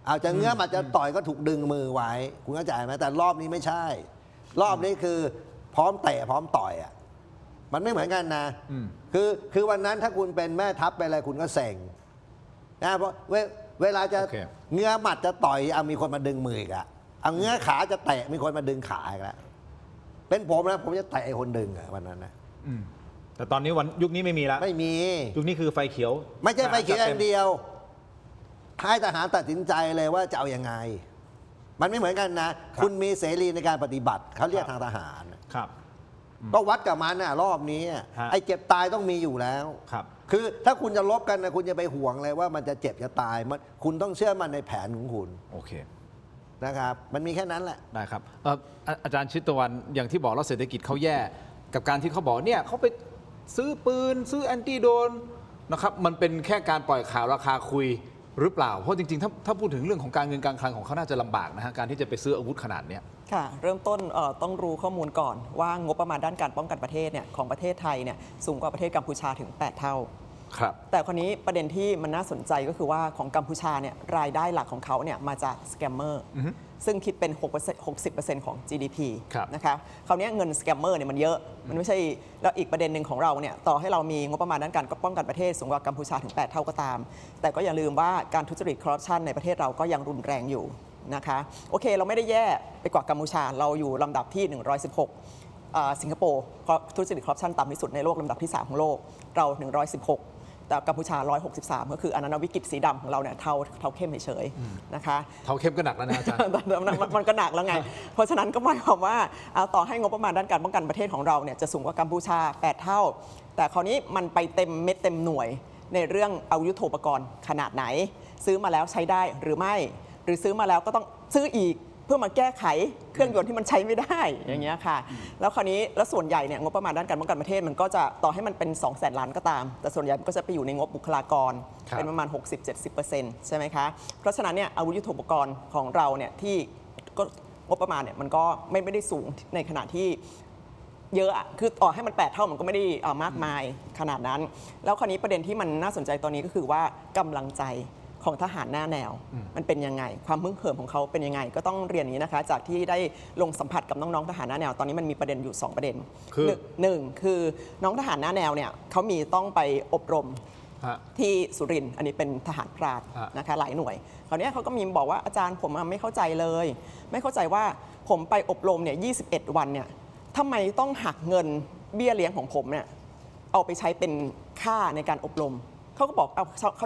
เอาจะเงื้ออาจจะต่อยก็ถูกดึงมือไว้คุณเข้าใจไหมแต่รอบนี้ไม่ใช่รอบนี้คือพร้อมเตะพร้อมต่อยอ่ะมันไม่เหมือนกันนะคือวันนั้นถ้าคุณเป็นแม่ทัพไปอะไรคุณก็เซ็งนะเพราะเวลาจะเงื้อหมัดจะต่อยเอามีคนมาดึงมืออีกอะเอาเงื้อขาจะเตะมีคนมาดึงขาอีกแล้วเป็นผมนะผมจะเตะไอ้คนดึงอะวันนั้นนะแต่ตอนนี้ยุคนี้ไม่มีแล้วไม่มียุคนี้คือไฟเขียวไม่ใช่ไฟเขียวอย่างเดียวให้ทหารตัดสินใจเลยว่าจะเอายังไงมันไม่เหมือนกันนะคุณมีเสรีในการปฏิบัติเขาเรียกทางทหารครับ ก็วัดกับมันรอบนี้ไอ้เจ็บตายต้องมีอยู่แล้ว ครับ คือถ้าคุณจะลบกันนะคุณจะไปห่วงเลยว่ามันจะเจ็บจะตายคุณต้องเชื่อมันในแผนของคุณ โอเค นะครับมันมีแค่นั้นแหละ ได้ครับอาจารย์ชิตวันอย่างที่บอกแล้วเศรษฐกิจเขาแย่กับการที่เขาบอกเนี่ยเขาไปซื้อปืนซื้อแอนตี้โดรนนะครับมันเป็นแค่การปล่อยข่าวราคาคุยหรือเปล่าเพราะจริงๆถ้าพูดถึงเรื่องของการเงินการคลังของเขาน่าจะลำบากนะฮะการที่จะไปซื้ออาวุธขนาดเนี้ย ค่ะเริ่มต้นต้องรู้ข้อมูลก่อนว่างบประมาณด้านการป้องกันประเทศเนี่ยของประเทศไทยเนี่ยสูงกว่าประเทศกัมพูชาถึง 8 เท่า ครับ แต่คนนี้ประเด็นที่มันน่าสนใจก็คือว่าของกัมพูชาเนี่ยรายได้หลักของเขาเนี่ยมาจากสแกมเมอร์ซึ่งคิดเป็น 60% ของ GDP ครับ นะคะคราวนี้เงินสแกมเมอร์เนี่ยมันเยอะมันไม่ใช่แล้วอีกประเด็นหนึ่งของเราเนี่ยต่อให้เรามีงบประมาณด้านการป้องกันประเทศสูงกว่ากัมพูชาถึง 8 เท่าก็ตาม แต่ก็อย่าลืมว่าการทุจริตคอร์รัปชันในประเทศเราก็ยังรุนแรงอยู่นะคะโอเคเราไม่ได้แย่ไปกว่ากัมพูชาเราอยู่ลำดับที่ 116สิงคโปร์ทุจริตคอร์รัปชันต่ำที่สุดในโลกลำดับที่ 3 ของโลกเรา 116 แต่กัมพูชา 163 ก็คืออันนั้นวิกฤตสีดำของเราเนี่ยเท่าเข้มเฉยๆนะคะ เท่าเข้มก็หนักแล้วนะอาจารย์ มันก็หนักแล้วไง เพราะฉะนั้นก็หมายความว่าต่อให้งบประมาณด้านการป้องกันประเทศของเราเนี่ยจะสูงกว่ากัมพูชา 8 เท่า แต่คราวนี้มันไปเต็มเม็ดเต็มหน่วยในเรื่องอาวุธยุทโธปกรณ์ขนาดไหน ซื้อมาแล้วใช้ได้หรือไม่ หรือซื้อมาแล้วก็ต้องซื้ออีกเพื่อมาแก้ไขเครื่องยนต์ที่มันใช้ไม่ได้อย่างเงี้ยค่ะแล้วคราวนี้แล้วส่วนใหญ่เนี่ยงบประมาณด้านการป้องกันประเทศมันก็จะต่อให้มันเป็น 200,000 ล้านก็ตาม แต่ส่วนใหญ่มันก็จะไปอยู่ในงบบุคลากรเป็นประมาณ 60-70% ใช่ไหมคะเพราะฉะนั้นเนี่ยอาวุธยุทโธปกรณ์ของเราเนี่ยที่ก็งบประมาณเนี่ยมันก็ไม่ได้สูงในขณะที่เยอะอะคือต่อให้มัน 8 เท่ามันก็ไม่ได้มากมายขนาดนั้นแล้วคราวนี้ประเด็นที่มันน่าสนใจตอนนี้ก็คือว่ากำลังใจของทหารหน้าแนวมันเป็นยังไงความฮึ่งเหิมของเขาเป็นยังไงก็ต้องเรียนอย่างนี้นะคะจากที่ได้ลงสัมผัสกับน้องๆทหารหน้าแนวตอนนี้มันมีประเด็นอยู่2ประเด็น คือหนึ่งคือน้องทหารหน้าแนวเนี่ยเขามีต้องไปอบรมที่สุรินทร์อันนี้เป็นทหารพรานนะคะหลายหน่วยคราวนี้เขาก็มีบอกว่าอาจารย์ผมไม่เข้าใจเลยไม่เข้าใจว่าผมไปอบรมเนี่ย21 วันเนี่ยทำไมต้องหักเงินเบี้ยเลี้ยงของผมเนี่ยเอาไปใช้เป็นค่าในการอบรมเขาก็บอก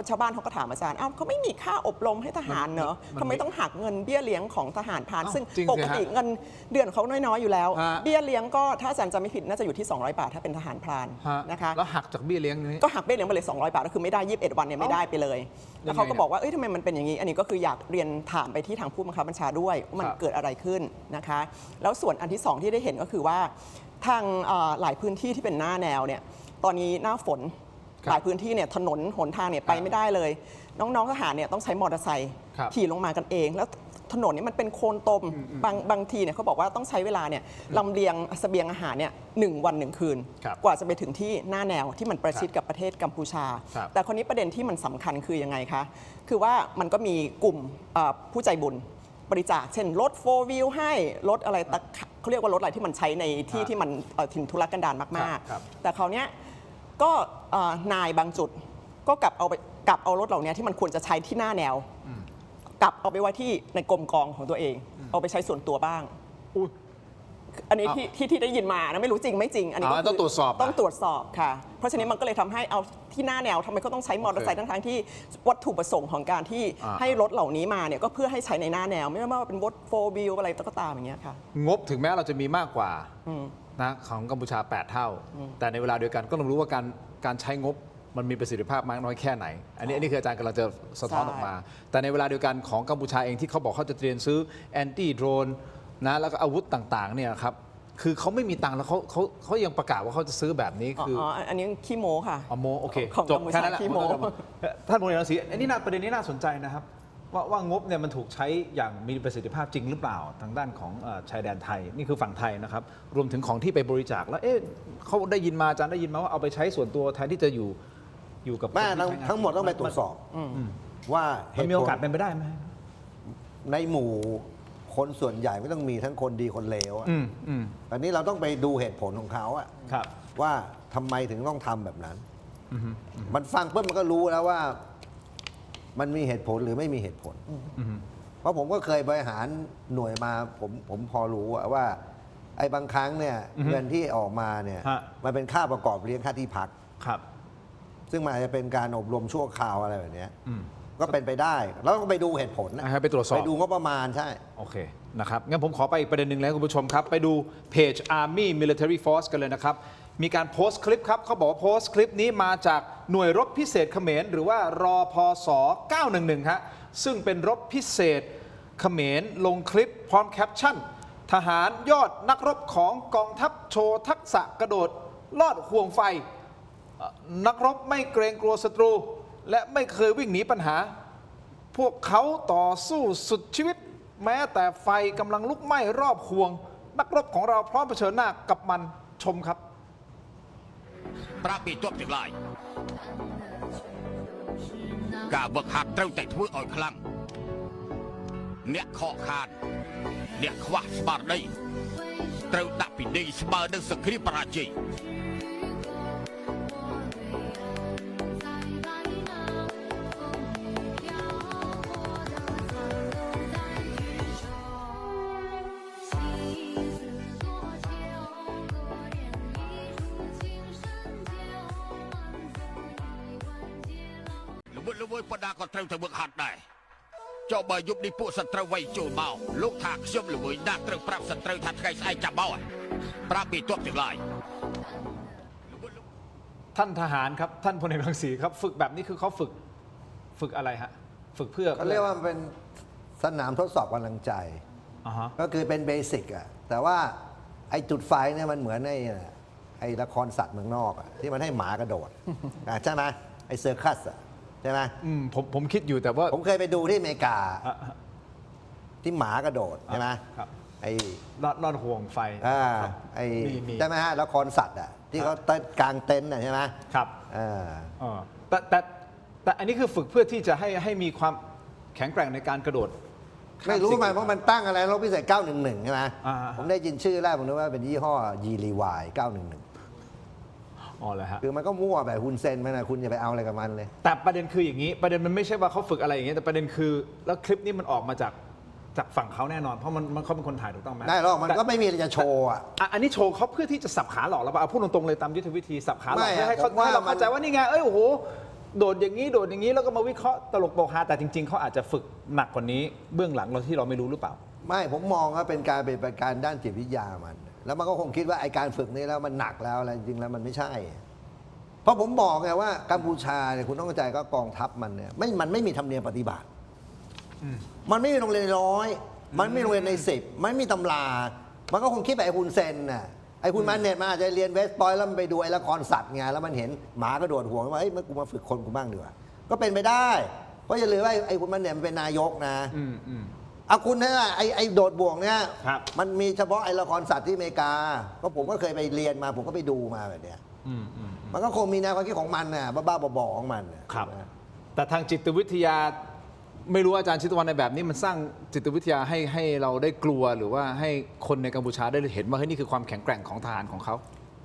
ชาวบ้านเขาก็ถามอาจารย์เขาไม่มีค่าอบรมให้ทหารเนอะทำไมต้องหักเงินเบี้ยเลี้ยงของทหารพรานซึ่งปกติเงินเดือนเขาน้อยๆอยู่แล้วเบี้ยเลี้ยงก็ถ้าอาจารย์จำไม่ผิดน่าจะอยู่ที่200 บาทถ้าเป็นทหารพรานนะคะแล้วหักจากเบี้ยเลี้ยงนี้ก็หักเบี้ยเลี้ยงไปเลย200 บาทก็คือไม่ได้21 วันเนี่ยไม่ได้ไปเลยแล้วเขาก็บอกว่าทำไมมันเป็นอย่างนี้อันนี้ก็คืออยากเรียนถามไปที่ทางผู้บังคับบัญชาด้วยว่ามันเกิดอะไรขึ้นนะคะแล้วส่วนอันที่2ที่ได้เห็นก็คือว่าทางหลายพื้นที่ที่เป็นหน้าแนวเนี่ยตอนนี้หน้าฝนหลายพื้นที่เนี่ยถนนหนทางเนี่ยไปไม่ได้เลยน้องๆทหารเนี่ยต้องใช้มอเตอร์ไซค์ขี่ลงมากันเองแล้วถนนนี่มันเป็นโคลนตมบางทีเนี่ยเขาบอกว่าต้องใช้เวลาเนี่ยลำเลียงเสบียงอาหารเนี่ย1 วัน 1 คืนกว่าจะไปถึงที่หน้าแนวที่มันประชิดกับประเทศกัมพูชาแต่คนนี้ประเด็นที่มันสำคัญคือยังไงคะคือว่ามันก็มีกลุ่มผู้ใจบุญบริจาคเช่นรถ4 wheel ให้รถอะไรเขาเรียกว่ารถอะไรที่มันใช้ในที่ที่มันถิ่นทุรกันดารมากๆแต่คราวนี้ก็นายบางจุดก็กลับเอารถเหล่านี้ที่มันควรจะใช้ที่หน้าแนวกลับเอาไปไว้ที่ในกรมกองของตัวเองเอาไปใช้ส่วนตัวบ้างอันนี้ที่ได้ยินมานะไม่รู้จริงไม่จริงอันนี้ก็ต้องตรวจสอบต้องตรวจสอบค่ะเพราะฉะนั้นมันก็เลยทำให้เอาที่หน้าแนวทำไมเขาต้องใช้มอเตอร์ไซค์ทั้งที่วัตถุประสงค์ของการที่ให้รถเหล่านี้มาเนี่ยก็เพื่อให้ใช้ในหน้าแนวไม่ว่าเป็นรถ4 wheel อะไรก็ตามอย่างเงี้ยค่ะงบถึงแม้เราจะมีมากกว่านะของกัมพูชา8 เท่าแต่ในเวลาเดียวกันก็ต้องรู้ว่าการใช้งบมันมีประสิทธิภาพมากน้อยแค่ไหนอันนี้คืออาจารย์กำลังจะสะท้อนออกมาแต่ในเวลาเดียวกันของกัมพูชาเองที่เขาบอกเขาจะเตรียมซื้อแอนตี้โดรนนะแล้วก็อาวุธต่างๆเนี่ยครับคือเขาไม่มีตังค์แล้วเขายังประกาศว่าเขาจะซื้อแบบนี้คืออันนี้ขี้โม้ค่ะโมโอเคจบแค่นั้นแหละท่านมงคลรังสีอันนี้ประเด็นนี้น่าสนใจนะครับว่างบเนี่ยมันถูกใช้อย่างมีประสิทธิภาพจริงหรือเปล่าทางด้านของชายแดนไทยนี่คือฝั่งไทยนะครับรวมถึงของที่ไปบริจาคแล้วเขาได้ยินมาอาจารย์ได้ยินมาว่าเอาไปใช้ส่วนตัวแทนที่จะอยู่กับทั้งหมดต้องไปตรวจสอบว่ามันมีโอกาสเป็นไปได้ไหมในหมู่คนส่วนใหญ่ไม่ต้องมีทั้งคนดีคนเลวอันนี้เราต้องไปดูเหตุผลของเขาว่าทำไมถึงต้องทำแบบนั้นมันฟังปุ๊บมันก็รู้แล้วว่ามันมีเหตุผลหรือไม่มีเหตุผลเพราะผมก็เคยบริหารหน่วยมาผมพอรู้ว่าไอ้บางครั้งเนี่ยเงินที่ออกมาเนี่ยมันเป็นค่าประกอบเลี้ยงค่าที่พักซึ่งมันอาจจะเป็นการอบรมชั่วคราวอะไรแบบนี้ก็เป็นไปได้แล้วต้องไปดูเหตุผลนะไปตรวจสอบไปดูงบประมาณใช่โอเค นะครับงั้นผมขอไปอีกประเด็นหนึ่งแล้วคุณผู้ชมครับ ไปดูเพจ Army Military Force กันเลยนะครับ มีการโพสต์คลิปครับเขาบอกว่าโพสต์คลิปนี้มาจากหน่วยรบพิเศษเขมรหรือว่ารอพศ911ฮะซึ่งเป็นรบพิเศษเขมรลงคลิปพร้อมแคปชั่น ทหารยอดนักรบของกองทัพโชว์ทักษะกระโดดลอดห่วงไฟ นักรบไม่เกรงกลัวศัตรู และไม่เคยวิ่งหนีปัญหา พวกเขาต่อสู้สุดชีวิต แม้แต่ไฟกำลังลุกไหม้รอบห่วง นักรบของเราพร้อมเผชิญหน้ากับมันชมครับ ប្រាប់ពីទ័ពទាំងឡាយការវឹកហាត់ត្រូវតែធ្វើឲ្យខ្លាំងអ្នកខកខានអ្នកខ្វះស្មារតីត្រូវដាក់ពិន័យស្មើនឹងសង្គ្រាមបរាជ័យ ល្វើយប៉ុណ្ណាក៏ត្រូវតែវឹកហាត់ដែរចុះបើយប់នេះពួកសត្រូវវាយចូលមកលោកថាខ្ញុំល្វើយណាស់ត្រូវប្រាប់សត្រូវថាថ្ងៃស្អែកចាំមកប្រាប់ពីទ័ពទាំងឡាយ ท่านทหารครับท่านพลเอกรังสีครับฝึกแบบนี้คือเขาฝึกอะไรฮะฝึกเพื่อ เขาเรียกว่ามันเป็นสนามทดสอบกำลังใจ อ่าฮะ ก็คือเป็นเบสิกอะแต่ว่าไอ้จุดไฟเนี่ยมันเหมือนไอ้ละครสัตว์เมืองนอกอะที่มันให้หมากระโดด ใช่ไหมไอ้เซอร์คัสอะใช่ไหม ผมคิดอยู่แต่ว่า ผมเคยไปดูที่อเมริกา อ่ะ ที่หมากระโดดใช่ไหม ครับ ไอ้ ลอดห่วงไฟ ครับ ไอ้ มี ใช่ไหมฮะละครสัตว์อะที่เขากางเต็นท์อะใช่ไหม ครับ อ่า แต่อันนี้คือฝึกเพื่อที่จะให้มีความแข็งแกร่งในการกระโดด ไม่รู้ ข้า มัน สิ่ง เพราะมันตั้งอะไรรบพิเศษ 911 ใช่ไหม อ่า ผมได้ยินชื่อแรกผมนึกว่าเป็นยี่ห้อยีรีวาย911 อ๋อเลยฮะ คือมันก็มั่วแบบฮุนเซนมันนะคุณอย่าไปเอาอะไรกับมันเลย แต่ประเด็นคืออย่างนี้ ประเด็นมันไม่ใช่ว่าเขาฝึกอะไรอย่างเงี้ยแต่ประเด็นคือแล้วคลิปนี้มันออกมาจากฝั่งเขาแน่นอนเพราะมันเขาเป็นคนถ่ายถูกต้องไหม ได้หรอกมัน แต่ ก็ไม่มีอะไรจะโชว์อ่ะ อันนี้โชว์เขาเพื่อที่จะสับขาหลอกเราปะเอาพูดตรงๆเลยตามยุทธวิธีสับขาหลอก ไม่ เพื่อให้เขา ผมว่า ให้เรา มัน เข้าใจว่านี่ไงเอ้ยโอ้โหโดดอย่างนี้โดดอย่างนี้แล้วก็มาวิเคราะห์ตลกโปกฮาแต่จริง ๆเขาอาจจะฝึกหนักกว่านี้เบื้องหลังเราที่เราไม่รู้หรือเปล่า ไม่ผมมองว่าเป็นการเป็นการด้านจิตวิทยามัน แล้วมันก็คงคิดว่าไอการฝึกนี้แล้วมันหนักแล้วอะไรจริงๆแล้วมันไม่ใช่ เพราะผมบอกไงว่ากัมพูชาเนี่ยคุณต้องเข้าใจก็กองทัพมันเนี่ยมันไม่มีธรรมเนียมปฏิบัติ มันไม่มีโรงเรียนร้อย มันไม่มีโรงเรียนใน10มันไม่มีตำรา มันก็คงคิดแบบไอ้คุณเซนน่ะไอ้คุณมันเน็ตมาอาจจะเรียนเวสต์พอยต์แล้วมันไปดูไอ้ละครสัตว์ไงแล้วมันเห็นหมากระโดดห่วงว่าเอ้ยมันกูมาฝึกคนกูบ้างดีกว่าก็เป็นไปได้ เพราะอย่าลืมว่าไอ้คุณมันเน็ตมันเป็นนายกนะเอาคุณเนี่ยไอ้โดดบ่วงเนี่ย ครับ มันมีเฉพาะไอ้ละครสัตว์ที่อเมริกาก็ผมก็เคยไปเรียนมาผมก็ไปดูมาแบบเนี้ยมันก็คงมีแนวความคิดของมันน่ะบ้าๆบอๆของมันน่ะ ครับ ใช่ไหม แต่ทางจิตวิทยาไม่รู้อาจารย์ชิตวรรณในแบบนี้มันสร้างจิตวิทยาให้เราได้กลัวหรือว่าให้คนในกัมพูชาได้เห็นว่าเฮ้ยนี่คือความแข็งแกร่งของทหารของเขา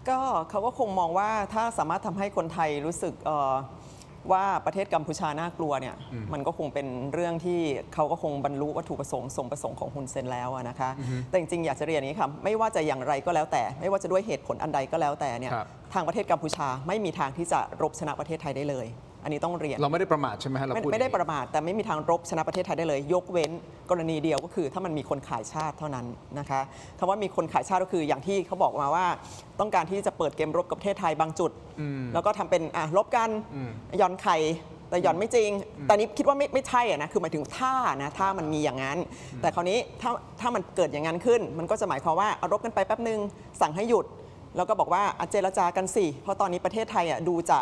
ก็เขาก็คงมองว่าถ้าสามารถทำให้คนไทยรู้สึกว่าประเทศกัมพูชาน่ากลัวเนี่ยมันก็คงเป็นเรื่องที่เขาก็คงบรรลุวัตถุประสงค์สมประสงค์ของฮุนเซนแล้วนะคะแต่จริงๆอยากจะเรียนอย่างนี้ค่ะไม่ว่าจะอย่างไรก็แล้วแต่ ไม่ว่าจะด้วยเหตุผลอันใดก็แล้วแต่เนี่ย ครับ ทางประเทศกัมพูชาไม่มีทางที่จะรบชนะประเทศไทยได้เลย อันนี้ต้องเรียน เราไม่ได้ประมาทใช่ไหมฮะเราพูด ไม่ได้ อย่าง ป นี้ ระมาทแต่ไม่มีทางรบชนะประเทศไทยได้เลย ยกเว้นกรณีเดียวก็คือถ้ามันมีคนขายชาติเท่านั้นนะคะคำว่ามีคนขายชาติก็คืออย่างที่เขาบอกมาว่า ต้องการที่จะเปิดเกมรบกับประเทศไทยบางจุด แล้วก็ทำเป็นรบกันหย่อนไข่แต่หย่อนไม่จริง แต่นี้คิดว่าไม่ใช่นะคือหมายถึงถ้ามันมีอย่างนั้น แต่คราวนี้ถ้ามันเกิดอย่างนั้นขึ้น มันก็จะหมายความว่าเอารบกันไปแป๊บนึงสั่งให้หยุด แล้วก็บอกว่าเจรจากันสิเพราะตอนนี้ประเทศไทยดูจะ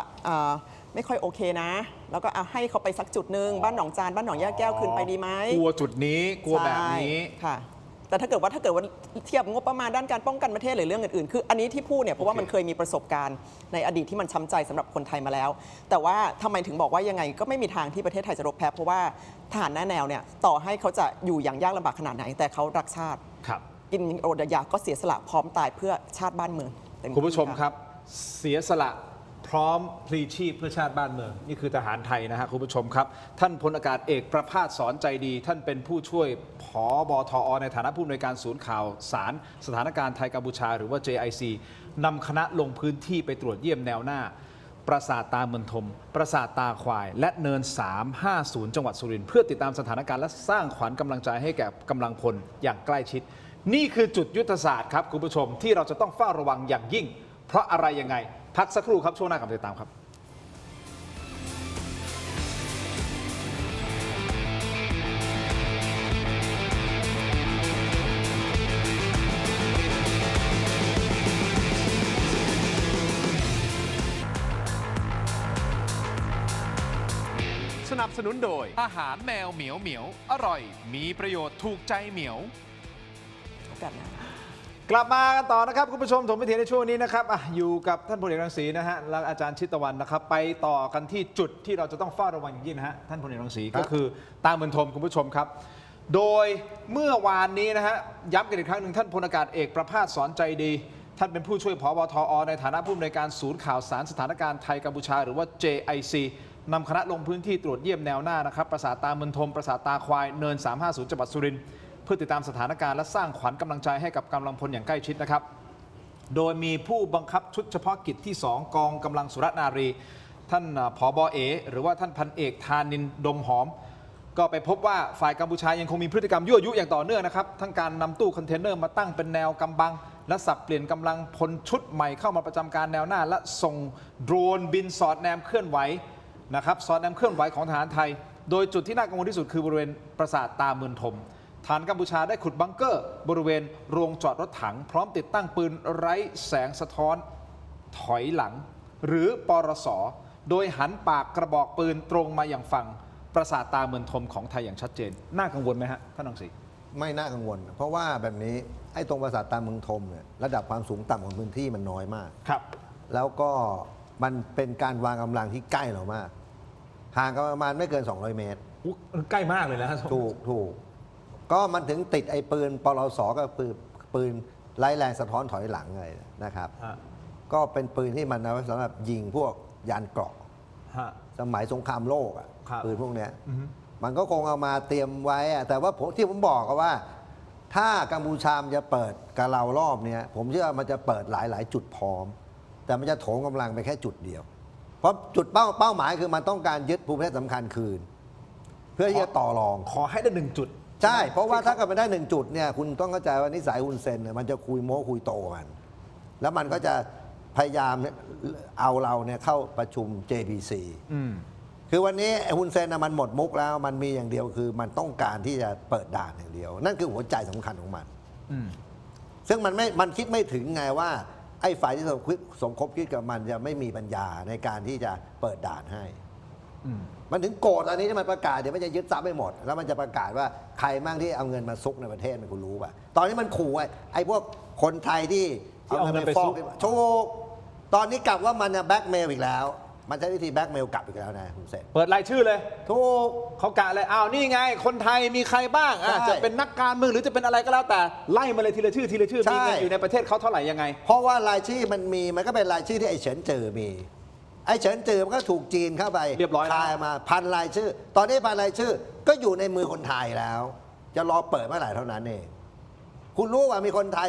ไม่ค่อยโอเคนะ แล้วก็ให้เขาไปสักจุดหนึ่งบ้านหนองจานบ้านหนองย่าแก้วคืนไปดีไหม กลัวจุดนี้กลัวแบบนี้ ใช่ค่ะ แต่ถ้าเกิดว่าเทียบงบประมาณด้านการป้องกันประเทศหรือเรื่องอื่นๆ คืออันนี้ที่พูดเนี่ยเพราะว่ามันเคยมีประสบการณ์ในอดีตที่มันช้ำใจสำหรับคนไทยมาแล้ว แต่ว่าทำไมถึงบอกว่ายังไงก็ไม่มีทางที่ประเทศไทยจะรบแพ้เพราะว่าทหารหน้าแนวเนี่ยต่อให้เขาจะอยู่อย่างยากลำบากขนาดไหน แต่เขารักชาติ ครับ กินโอดยาก็เสียสละพร้อมตายเพื่อชาติบ้านเมืองเต็ที่ คุณผู้ชมครับ เสียสละพร้อมพลีชีพเพื่อชาติบ้านเมือง นี่คือทหารไทยนะฮะคุณผู้ชมครับ ท่านพลอากาศเอกประภาสสอนใจดี ท่านเป็นผู้ช่วยผบทอในฐานะผู้อำนวยการศูนย์ข่าวสารสถานการณ์ไทยกัมพูชาหรือว่า JIC นำคณะลงพื้นที่ไปตรวจเยี่ยมแนวหน้า ปราสาทตาเมืองทมปราสาทตาควาย และเนิน 350 จังหวัดสุรินทร์เพื่อติดตามสถานการณ์และสร้างขวัญกำลังใจให้แก่กำลังพลอย่างใกล้ชิด นี่คือจุดยุทธศาสตร์ครับคุณผู้ชมที่เราจะต้องเฝ้าระวังอย่างยิ่ง เพราะอะไรยังไงพักสักครู่ครับช่วงหน้ากลับมาติดตามครับสนับสนุนโดยอาหารแมวเหมียวเหมียวอร่อย มีประโยชน์ถูกใจเหมียว กลับมากันต่อนะครับคุณผู้ชมถมไปทีในช่วงนี้นะครับอยู่กับท่านพลเอกรังสีนะฮะและอาจารย์ชิตวรรณนะครับไปต่อกันที่จุดที่เราจะต้องเฝ้าระวังอย่างยิ่งนะฮะท่านพลเอกรังสีก็คือตาเมืองทมคุณผู้ชมครับโดยเมื่อวานนี้นะฮะย้ำกันอีกครั้งหนึ่งท่านพลอากาศเอกประภาสสอนใจดีท่านเป็นผู้ช่วยผบ.ทอ.ในฐานะผู้อำนวยการศูนย์ข่าวสารสถานการณ์ไทยกัมพูชาหรือว่า JIC นำคณะลงพื้นที่ตรวจเยี่ยมแนวหน้านะครับปราสาทตาเมืองทมปราสาทตาควายเนิน 350 จังหวัดสุรินทร์เพื่อติดตามสถานการณ์และสร้างขวัญกำลังใจให้กับกำลังพลอย่างใกล้ชิดนะครับโดยมีผู้บังคับชุดเฉพาะกิจที่ 2 กองกำลังสุรนารี ท่านผบ.เอหรือว่าท่านพันเอกธานินทร์ดมหอม ก็ไปพบว่าฝ่ายกัมพูชายังคงมีพฤติกรรมยั่วยุอย่างต่อเนื่องนะครับทั้งการนำตู้คอนเทนเนอร์มาตั้งเป็นแนวกำบังและสับเปลี่ยนกำลังพลชุดใหม่เข้ามาประจำการแนวหน้าและส่งโดรนบินสอดแนมเคลื่อนไหวนะครับสอดแนมเคลื่อนไหวของทหารไทยโดยจุดที่น่ากังวลที่สุดคือบริเวณปราสาทตาเมืองทมฐานกัมพูชาได้ขุดบังเกอร์บริเวณโรงจอดรถถังพร้อมติดตั้งปืนไร้แสงสะท้อนถอยหลังหรือปรส.โดยหันปากกระบอกปืนตรงมาอย่างฝั่งปราสาทตาเมืองทมของไทยอย่างชัดเจนน่ากังวลไหมฮะท่านรังสี ไม่น่ากังวล เพราะว่าแบบนี้ไอ้ตรงปราสาทตาเมืองทมเนี่ยระดับความสูงต่ำของพื้นที่มันน้อยมาก ครับ แล้วก็มันเป็นการวางกำลังที่ใกล้เรามากห่างกันประมาณไม่เกิน 200 เมตร ใกล้มากเลยนะ ถูกก็มันถึงติดไอ้ปืนปลสก็ปืนไร้แรงสะท้อนถอยหลังเลยนะครับ ก็เป็นปืนที่มันเอาไว้สำหรับยิงพวกยานเกราะสมัยสงครามโลกอ่ะปืนพวกเนี้ยมันก็คงเอามาเตรียมไว้อะแต่ว่าที่ผมบอกก็ว่า ถ้ากัมพูชาจะเปิดกับเรารอบนี้ผมเชื่อมันจะเปิดหลายจุดพร้อม แต่มันจะโถมกำลังไปแค่จุดเดียว เพราะจุดเป้าหมายคือมันต้องการยึดภูมิประเทศสำคัญคืน เพื่อที่จะต่อรอง ขอให้ได้1 จุดใช่เพราะว่าถ้าเกิดมันได้1 จุดเนี่ยคุณต้องเข้าใจว่านิสัยฮุนเซนเนี่ยมันจะคุยโม้คุยโตกันแล้วมันก็จะพยายามเอาเราเนี่ยเข้าประชุม JBC คือวันนี้ฮุนเซนมันหมดมุกแล้วมันมีอย่างเดียวคือมันต้องการที่จะเปิดด่านอย่างเดียว นั่นคือหัวใจสำคัญของมันซึ่งมันคิดไม่ถึงไงว่าไอ้ฝ่ายที่สมคบคิดกับมันจะไม่มีปัญญาในการที่จะเปิดด่านให้มันถึงโกรธตอนนี้ที่มันประกาศเดี๋ยวมันจะยึดทรัพย์ไปหมดแล้วมันจะประกาศว่าใครมั่งที่เอาเงินมาซุกในประเทศมันคุณรู้ป่ะตอนนี้มันขู่ไอ้พวกคนไทยที่เอาเงินไปฟอกโชคตอนนี้กลับว่ามันจะแบล็กเมลอีกแล้วมันใช้วิธีแบล็กเมลกลับอีกแล้วนะคุณเสกเปิดรายชื่อเลยถูกเขากะเลยอ้าวนี่ไงคนไทยมีใครบ้างจะเป็นนักการเมืองหรือจะเป็นอะไรก็แล้วแต่ไล่มาเลยทีละชื่อมีเงินอยู่ในประเทศเขาเท่าไหร่ยังไงเพราะว่ารายชื่อมันก็เป็นรายชื่อที่ไอ้เฉินเจ๋อมีไอ้เฉินเจ๋อมันก็ถูกจีนเข้าไปเรียบร้อยคายมาพันรายชื่อตอนนี้พันรายชื่อก็อยู่ในมือคนไทยแล้วจะรอเปิดเมื่อไหร่เท่านั้นเองคุณรู้ว่ามีคนไทย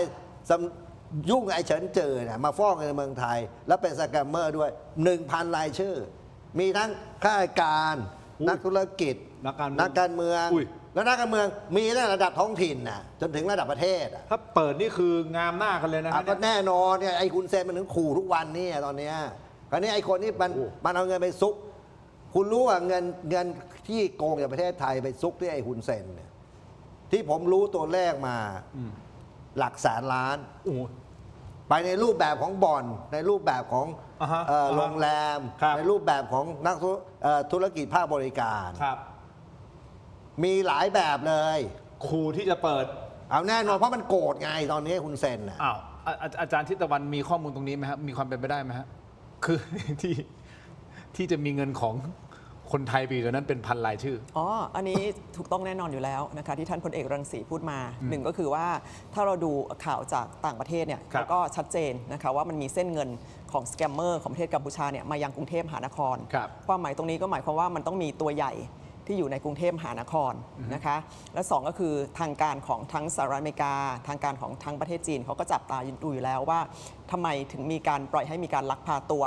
ยุ่งไอ้เฉินเจ๋อเนี่ยมาฟ้องในเมืองไทยแล้วเป็นสแกมเมอร์ด้วย 1,000 รายชื่อมีทั้งข้าราชการนักธุรกิจนักการเมืองแล้วนักการเมืองมีตั้งระดับท้องถิ่นน่ะจนถึงระดับประเทศถ้าเปิดนี่คืองามหน้ากันเลยนะก็แน่นอนเนี่ยไอ้คุณเซนมันถึงขู่ทุกวันนี่ตอนเนี้ยคราวนี้ไอ้คนที่มันเอาเงินไปซุกคุณรู้ว่าเงินที่โกงจากประเทศไทยไปซุกที่ไอ้คุณเซนเนี่ยที่ผมรู้ตัวเลขมาหลักแสนล้านไปในรูปแบบของบ่อนในรูปแบบของโรงแรมในรูปแบบของนักธุรกิจภาคบริการมีหลายแบบเลยขู่ที่จะเปิดเอาแน่นอนเพราะมันโกรธไงตอนนี้คุณเซนน่ะอ้าวอาจารย์ทิตวันมีข้อมูลตรงนี้ไหมครับมีความเป็นไปได้ไหมฮะคือที่จะมีเงินของคนไทยปีตัวนั้นเป็นพันรายชื่ออันนี้ถูกต้องแน่นอนอยู่แล้วนะคะที่ท่านพลเอกรังสีพูดมาหนึ่งก็คือว่าถ้าเราดูข่าวจากต่างประเทศเนี่ยก็ชัดเจนนะคะว่ามันมีเส้นเงินของสแกมเมอร์ของประเทศกัมพูชาเนี่ยมายังกรุงเทพมหานครความหมายตรงนี้ก็หมายความว่ามันต้องมีตัวใหญ่ที่อยู่ในกรุงเทพมหานครนะคะและ2ก็คือทางการของทั้งสหรัฐอเมริกาทางการของทั้งประเทศจีนเขาก็จับตาดูอยู่แล้วว่าทำไมถึงมีการปล่อยให้มีการลักพาตัว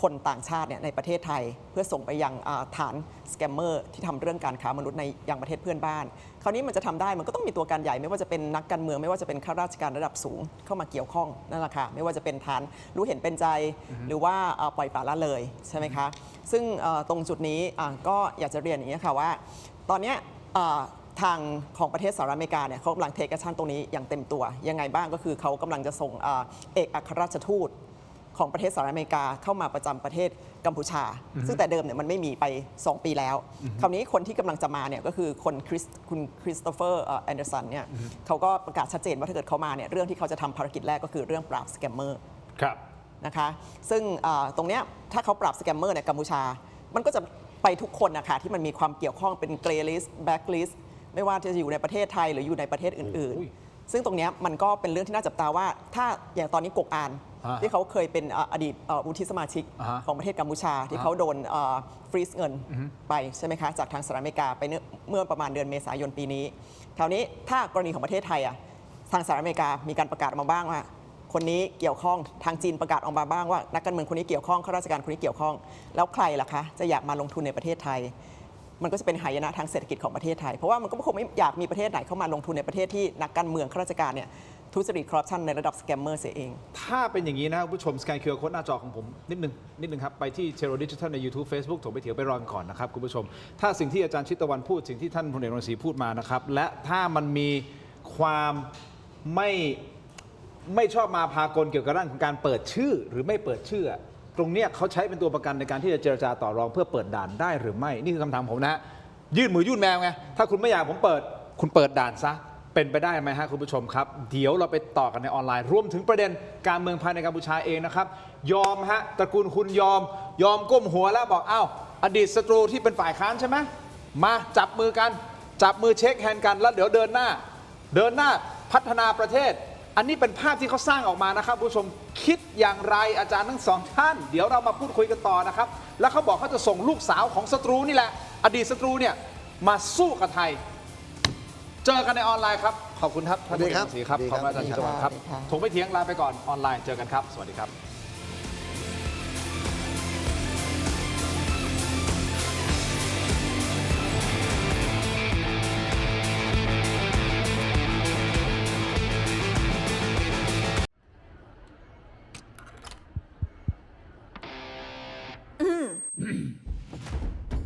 คนต่างชาติเนี่ยในประเทศไทยเพื่อส่งไปยังฐานสแกมเมอร์ที่ทำเรื่องการค้ามนุษย์ในยังประเทศเพื่อนบ้านคราวนี้มันจะทำได้มันก็ต้องมีตัวการใหญ่ไม่ว่าจะเป็นนักการเมืองไม่ว่าจะเป็นข้าราชการระดับสูงเข้ามาเกี่ยวข้องนั่นแหละค่ะไม่ว่าจะเป็นฐานรู้เห็นเป็นใจหรือว่าปล่อยปละละเลยใช่ไหมคะซึ่งตรงจุดนี้ก็อยากจะเรียนอย่างนี้ค่ะว่าตอนนี้ทางของประเทศสหรัฐอเมริกาเนี่ยเขากำลังเทคแอคชั่นตรงนี้อย่างเต็มตัวยังไงบ้างก็คือเขากำลังจะส่งเอกอัครราชทูตของประเทศสหรัฐอเมริกาเข้ามาประจำประเทศกัมพูชาซึ่งแต่เดิมเนี่ยมันไม่มีไป2 ปีแล้วคราวนี้คนที่กำลังจะมาเนี่ยก็คือคุณคริสโตเฟอร์แอนเดอร์สันเนี่ยเขาก็ประกาศชัดเจนว่าถ้าเกิดเขามาเนี่ยเรื่องที่เขาจะทำภารกิจแรกก็คือเรื่องปราบสแกมเมอร์ครับนะคะซึ่งตรงเนี้ยถ้าเขาปราบสแกมเมอร์ในกัมพูชามันก็จะไปทุกคนนะคะที่มันมีความเกี่ยวข้องเป็นเกรย์ลิสต์แบ็คลิสต์ไม่ว่าจะอยู่ในประเทศไทยหรืออยู่ในประเทศอื่นๆซึ่งตรงนี้มันก็เป็นเรื่องที่น่าจับตาว่าถ้าอย่างตอนนี้กกอานที่เขาเคยเป็นอดีตวุฒิสมาชิกของประเทศกัมพูชาที่เขาโดนฟรีซเงินไปใช่ไหมคะจากทางสหรัฐอเมริกาไปเมื่อประมาณเดือนเมษายนปีนี้คราวนี้ถ้ากรณีของประเทศไทยทางสหรัฐอเมริกามีการประกาศมาบ้างว่าคนนี้เกี่ยวข้องทางจีนประกาศออกมาบ้างว่านักการเมืองคนนี้เกี่ยวข้องข้าราชการคนนี้เกี่ยวข้องแล้วใครล่ะคะจะอยากมาลงทุนในประเทศไทยมันก็จะเป็นหายนะทางเศรษฐกิจของประเทศไทยเพราะว่ามันก็คงไม่อยากมีประเทศไหนเข้ามาลงทุนในประเทศที่นักการเมืองข้าราชการเนี่ยทุจริตคอร์รัปชันในระดับสแกมเมอร์เสียเองถ้าเป็นอย่างนี้นะคุณผู้ชมสแกน QR Code หน้าจอของผมนิดนึงครับไปที่ Terro Digital ใน YouTube Facebook ถงไปเถียวไปรอก่อนนะครับคุณผู้ชมถ้าสิ่งที่อาจารย์ชิตตะวันพูดสิ่งที่ท่านพลเอกรังสีพูดมานะครับและถ้ามันมีความไม่ชอบมาพากลเกี่ยวกับเรื่องของการเปิดชื่อหรือไม่เปิดชื่อตรงเนี้ยเขาใช้เป็นตัวประกันในการที่จะเจรจาต่อรองเพื่อเปิดด่านได้หรือไม่นี่คือคำถามผมนะยื่นมือยื่นแมวไงถ้าคุณไม่อยากผมเปิดคุณเปิดด่านซะเป็นไปได้ไหมฮะคุณผู้ชมครับเดี๋ยวเราไปต่อกันในออนไลน์รวมถึงประเด็นการเมืองภายในกัมพูชาเองนะครับยอมฮะตระกูลคุณยอมก้มหัวแล้วบอกอ้าวอดีตศัตรูที่เป็นฝ่ายค้านใช่ไหมมาจับมือกันจับมือเช็คแฮนด์กันแล้วเดี๋ยวเดินหน้าพัฒนาประเทศอันนี้เป็นภาพที่เขาสร้างออกมานะครับผู้ชมคิดอย่างไรอาจารย์ทั้งสองท่านเดี๋ยวเรามาพูดคุยกันต่อนะครับแล้วเขาบอกเขาจะส่งลูกสาวของศัตรูนี่แหละอดีตศัตรูเนี่ยมาสู้กับไทยเจอกันในออนไลน์ครับขอบคุณครับท่านผู้ชมครับขอบคุณอาจารย์ชิตวรรณครับถงไม่เถียงลาไปก่อนออนไลน์เจอกันครับสวัสดีครับ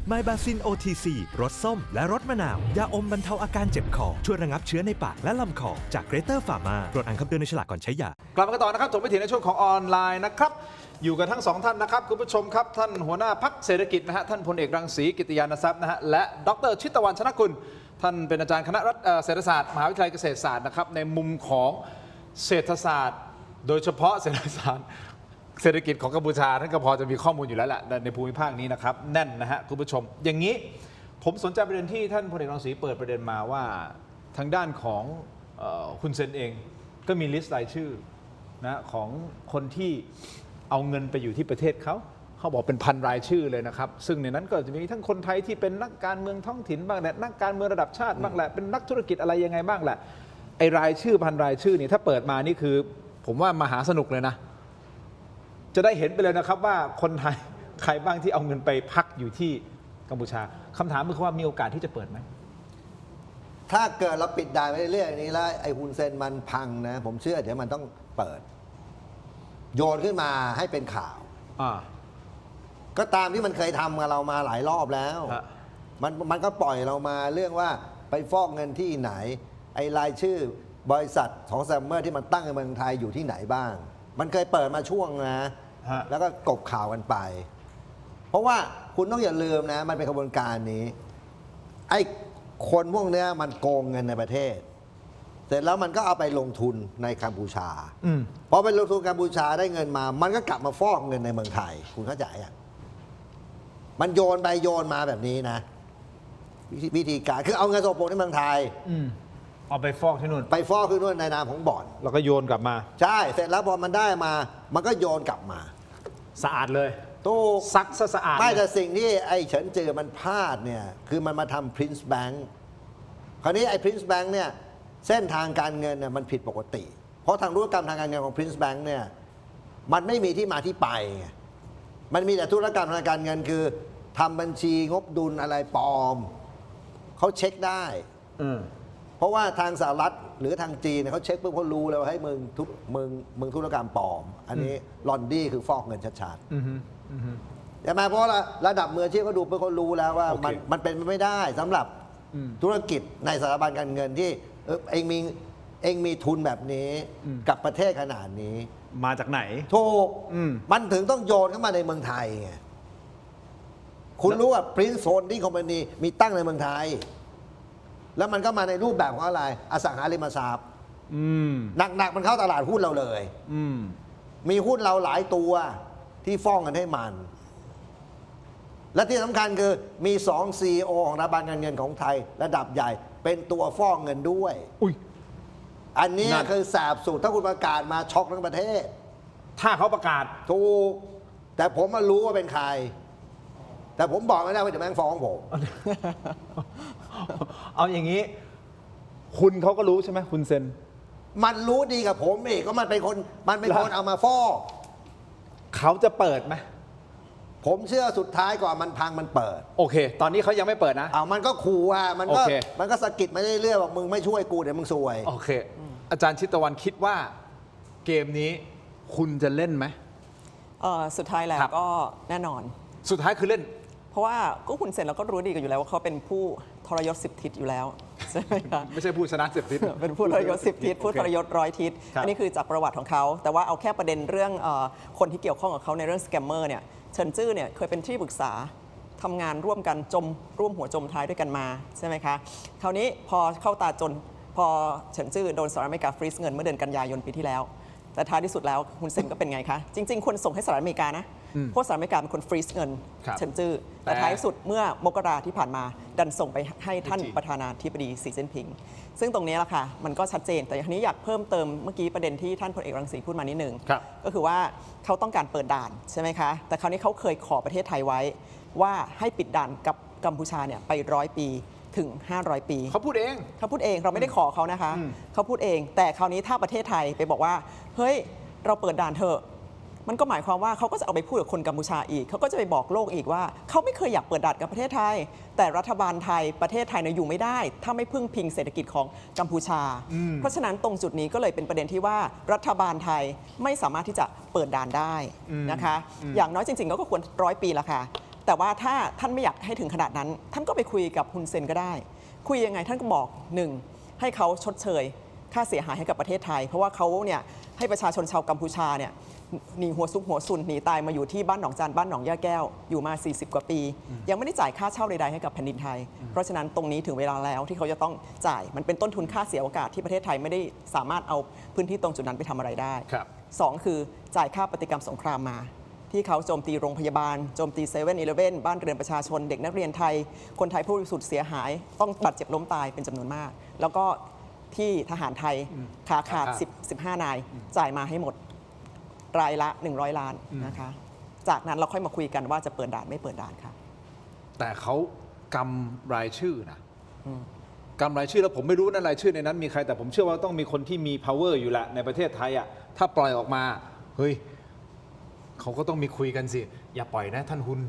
ไมบาซิน OTC รสส้มและรสมะนาว ยาอมบรรเทาอาการเจ็บคอ ช่วยระงับเชื้อในปากและลำคอ จากเกรเตอร์ฟาร์มาตรวจอ่านคำเตือนในฉลากก่อนใช้ยากลับมากันต่อนะครับถงไปถึงในช่วงของออนไลน์นะครับอยู่กันทั้งสองท่านนะครับคุณผู้ชมครับท่านหัวหน้าพรรคเศรษฐกิจนะฮะท่านพลเอกรังสีกิติยานทรัพย์นะฮะและดร.ชิตตะวันชนะกุลท่านเป็นอาจารย์คณะเศรษฐศาสตร์มหาวิทยาลัยเกษตรศาสตร์นะครับในมุมของเศรษฐศาสตร์โดยเฉพาะเศรษฐศาสตร์เศรษฐกิจของกัมพูชาท่านก็พอจะมีข้อมูลอยู่แล้วแหละในภูมิภาคนี้นะครับแน่นนะฮะคุณผู้ชมอย่างนี้ผมสนใจประเด็นที่ท่านพลเอกรังสีเปิดประเด็นมาว่าทางด้านของฮุนเซนเองก็มีลิสต์รายชื่อนะของคนที่เอาเงินไปอยู่ที่ประเทศเขาบอกเป็นพันรายชื่อเลยนะครับซึ่งในนั้นก็จะมีทั้งคนไทยที่เป็นนักการเมืองท้องถิ่นบ้างแหละนักการเมืองระดับชาติบ้างแหละเป็นนักธุรกิจอะไรยังไงบ้างแหละไอ้รายชื่อพันรายชื่อนี่ถ้าเปิดมานี่คือผมว่ามหาสนุกเลยนะจะได้เห็นไปเลยนะครับว่าคนไทยใครบ้างที่เอาเงินไปพักอยู่ที่กัมพูชาคำถามคือว่ามีโอกาสที่จะเปิดไหมถ้าเกิดเราปิดด่านไปเรื่อยๆนี้แล้วไอ้ฮุนเซนมันพังนะผมเชื่อเดี๋ยวมันต้องเปิดโยนขึ้นมาให้เป็นข่าวก็ตามที่มันเคยทำกับเรามาหลายรอบแล้วมันก็ปล่อยเรามาเรื่องว่าไปฟอกเงินที่ไหนไอ้รายชื่อบริษัทของแซมเมอร์ที่มันตั้งในเมืองไทยอยู่ที่ไหนบ้างมันเคยเปิดมาช่วงนะแล้วก็กบข่าวกันไปเพราะว่าคุณต้องอย่าลืมนะมันเป็นกระบวนการนี้ไอ้คนพวกนี้มันโกงเงินในประเทศเสร็จแล้วมันก็เอาไปลงทุนในกัมพูชาพอไปลงทุนกัมพูชาได้เงินมามันก็กลับมาฟอกเงินในเมืองไทยคุณเข้าใจอ่ะมันโยนไปโยนมาแบบนี้นะวิธีการคือเอาเงินสกปรกในเมืองไทยเอาไปฟอกที่นู่นไปฟอกที่นู่นในนามของบ่อนแล้วก็โยนกลับมาใช่เสร็จแล้วพอมันได้มามันก็โยนกลับมาสะอาดเลยตู้ซักสะอาดไม่แต่สิ่งที่ไอ้เฉินเจือมันพลาดเนี่ยคือมันมาทำ Prince Bank คราวนี้ไอ้ Prince Bank เนี่ยเส้นทางการเงินเนี่ยมันผิดปกติเพราะทางธุรกรรมทางการเงินของ Prince Bank เนี่ยมันไม่มีที่มาที่ไป มันมีแต่ธุรกรรมทางการเงินคือทำบัญชีงบดุลอะไรปลอมเขาเช็คได้ เพราะว่าทางสหรัฐหรือทางจีนเนี่ยเขาเช็คเพื่อเขารู้แล้วว่าให้มึงธุรกรรมปลอม อันนี้ลอนดี้คือฟอกเงินชัดๆใช่ไหมเพราะว่าระดับมืออาชีพเขาดูเพื่อเขารู้แล้วว่า โอเค มันเป็นไปไม่ได้สำหรับธุรกิจในสถาบันการเงินที่เองมีทุนแบบนี้กับประเทศขนาดนี้ มาจากไหน ถูกมันถึงต้องโยนเข้ามาในเมืองไทยไงคุณรู้ว่า Prince Holding Company มีตั้งในเมืองไทย แล้วมันก็มาในรูปแบบของอะไรอสังหาริมทรัพย์หนักๆมันเข้าตลาดหุ้นเราเลยมีหุ้นเราหลายตัวที่ฟ้องกันให้มัน และที่สำคัญคือมี2 CEO ของสถาบันการเงินของไทย ระดับใหญ่เป็นตัวฟ้องเงินด้วย อุ้ย อันนี้ นั่น คือแสบสุดถ้าคุณประกาศมาช็อกทั้งประเทศ ถ้าเขาประกาศ ถูกแต่ผมมารู้ว่าเป็นใคร แต่ผมบอกไม่ได้ว่าจะแม่งฟ้องผม เอาอย่างนี้ คุณเขาก็รู้ใช่ไหมคุณเซน มันรู้ดีกับผมเองก็มันเป็นคนเอามาฟ้อง เขาจะเปิดไหม ผมเชื่อสุดท้ายก่อนมันพังมันเปิด โอเค ตอนนี้เขายังไม่เปิดนะ มันก็ขู่มันก็ โอเค สะกิดมาเรื่อยๆบอกมึงไม่ช่วยกูเดี๋ยวมึงซวย โอเค อาจารย์ชิตวันคิดว่าเกมนี้คุณจะเล่นไหม สุดท้ายแล้ว ครับ ก็แน่นอน สุดท้ายคือเล่น เพราะว่าก็คุณเซ็นเราก็รู้ดีกันอยู่แล้วว่าเขาเป็นผู้ทรยศ10 ทิศอยู่แล้วใช่ไหมคะ ไม่ใช่ผู้ชนะ10 ทิศ เป็นผู้ทรยศ10 ทิศผู้ทรยศ100 ทิศ ครับ อันนี้คือจากประวัติของเขา แต่ว่าเอาแค่ประเด็นเรื่องคนที่เกี่ยวข้องกับเขาในเรื่องสแกมเมอร์เนี่ยเฉินจื้อเนี่ยเคยเป็นที่ปรึกษาทำงานร่วมกันร่วมหัวจมท้ายด้วยกันมาใช่ไหมคะคราวนี้พอเข้าตาจนพอเฉินจื้อโดนสหรัฐอเมริกาฟรีซเงินเมื่อเดือนกันยายนปีที่แล้ว แต่ท้ายที่สุดแล้วคุณเซนก็เป็นไงคะจริงๆควรส่งให้สหรัฐอเมริกานะเพราะสหรัฐอเมริกาเป็นคนฟรีซเงิน ครับ เฉินจื้อแต่ท้ายที่สุดเมื่อมกราที่ผ่านมาดันส่งไปให้ท่านประธานาธิบดีสีจิ้นผิง ซึ่งตรงนี้แหละค่ะมันก็ชัดเจนแต่ทีนี้อยากเพิ่มเติมเมื่อกี้ประเด็นที่ท่านพลเอกรังสีพูดมานิดนึง ครับ ก็คือว่าเขาต้องการเปิดด่านใช่ไหมคะแต่คราวนี้เขาเคยขอประเทศไทยไว้ว่าให้ปิดด่านกับกัมพูชาเนี่ยไป100 ปีถึง500 ปี เขาพูดเอง เขาพูดเองเราไม่ได้ขอเขานะคะเขาพูดเองแต่คราวนี้ถ้าประเทศไทยไปบอกว่าเฮ้ยเราเปิดด่านเถอะมันก็หมายความว่าเขาก็จะเอาไปพูดกับคนกัมพูชาอีกเขาก็จะไปบอกโลกอีกว่าเขาไม่เคยอยากเปิดด่านกับประเทศไทย แต่รัฐบาลไทยประเทศไทยเนี่ยอยู่ไม่ได้ ถ้าไม่พึ่งพิงเศรษฐกิจของกัมพูชา เพราะฉะนั้นตรงจุดนี้ก็เลยเป็นประเด็นที่ว่ารัฐบาลไทยไม่สามารถที่จะเปิดด่านได้นะคะอย่างน้อยจริงๆก็ควร100 ปีละค่ะแต่ว่าถ้าท่านไม่อยากให้ถึงขนาดนั้น ท่านก็ไปคุยกับฮุนเซนก็ได้ คุยยังไงท่านก็บอก1ให้เขาชดเชยค่าเสียหายให้กับประเทศไทย เพราะว่าเขาเนี่ยให้ประชาชนชาวกัมพูชาเนี่ยหนีหัวซุกหัวซุนหนีตายมาอยู่ที่บ้านหนองจานบ้านหนองย่าแก้วอยู่มา40 กว่าปี ยังไม่ได้จ่ายค่าเช่าใดๆให้กับแผ่นดินไทย เพราะฉะนั้นตรงนี้ถึงเวลาแล้วที่เขาจะต้องจ่ายมันเป็นต้นทุนค่าเสียโอกาสที่ประเทศไทยไม่ได้สามารถเอาพื้นที่ตรงจุดนั้นไปทำอะไรได้ ครับ 2คือจ่ายค่าปฏิกรรมสงครามมา ที่เขาโจมตีโรงพยาบาลโจมตีเซเว่นอีเลฟเว่นบ้านเรือนประชาชนเด็กนักเรียนไทย คนไทยผู้บริสุทธิ์เสียหาย ต้องบาดเจ็บล้มตายเป็นจำนวนมาก แล้วก็ที่ทหารไทยขาขาด15 นายจ่ายมาให้หมดรายละ100 ล้านนะคะจากนั้นเราค่อยมาคุยกันว่าจะเปิดด่านไม่เปิดด่านค่ะ แต่เขากำรายชื่อนะกำรายชื่อแล้วผมไม่รู้นะรายชื่อในนั้นมีใครแต่ผมเชื่อว่าต้องมีคนที่มี power อยู่แหละในประเทศไทยอ่ะถ้าปล่อยออกมาเฮ้ยเขาก็ต้องมีคุยกันสิอย่าปล่อยนะท่านหุน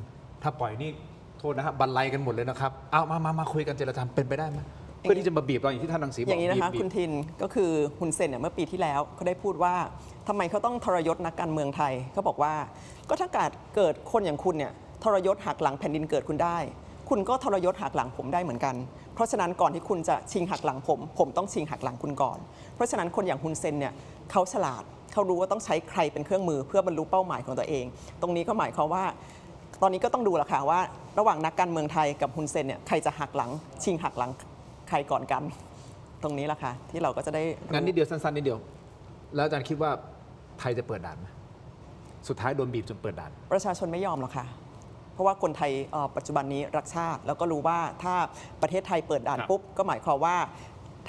ถ้าปล่อยนี่โทษนะฮะบันไลกันหมดเลยนะครับเอามาคุยกันเจรจาเป็นไปได้ไหมเพื่อที่จะมาบีบเราอย่างที่ท่านรังสีบอก อย่างนี้นะคะ บีบ คุณทินก็คือฮุนเซนเนี่ยเมื่อปีที่แล้วเขาได้พูดว่าทำไมเขาต้องทรยศนักการเมืองไทยเขาบอกว่าก็ถ้าเกิดคนอย่างคุณเนี่ยทรยศหักหลังแผ่นดินเกิดคุณได้ คุณก็ทรยศหักหลังผมได้เหมือนกัน เพราะฉะนั้นก่อนที่คุณจะชิงหักหลังผมต้องชิงหักหลังคุณก่อน เพราะฉะนั้นคนอย่างฮุนเซนเนี่ยเขาฉลาดเขารู้ว่าต้องใช้ใครเป็นเครื่องมือเพื่อบรรลุเป้าหมายของตัวเอง ตรงนี้ก็หมายความว่า ตอนนี้ก็ต้องดูละค่ะว่าระหว่างนักการเมืองไทยกับฮุนเซนเนี่ยใครจะหักหลังชิงหักหลังใครก่อนกัน ตรงนี้แหละค่ะที่เราก็จะได้รู้ งั้นนิดเดียวสั้นๆนิดเดียว แล้วอาจารย์คิดว่าไทยจะเปิดด่านไหมสุดท้ายโดนบีบจนเปิดด่าน ประชาชนไม่ยอมหรอกค่ะ เพราะว่าคนไทยปัจจุบันนี้รักชาติ แล้วก็รู้ว่าถ้าประเทศไทยเปิดด่าน ครับ ปุ๊บก็หมายความว่า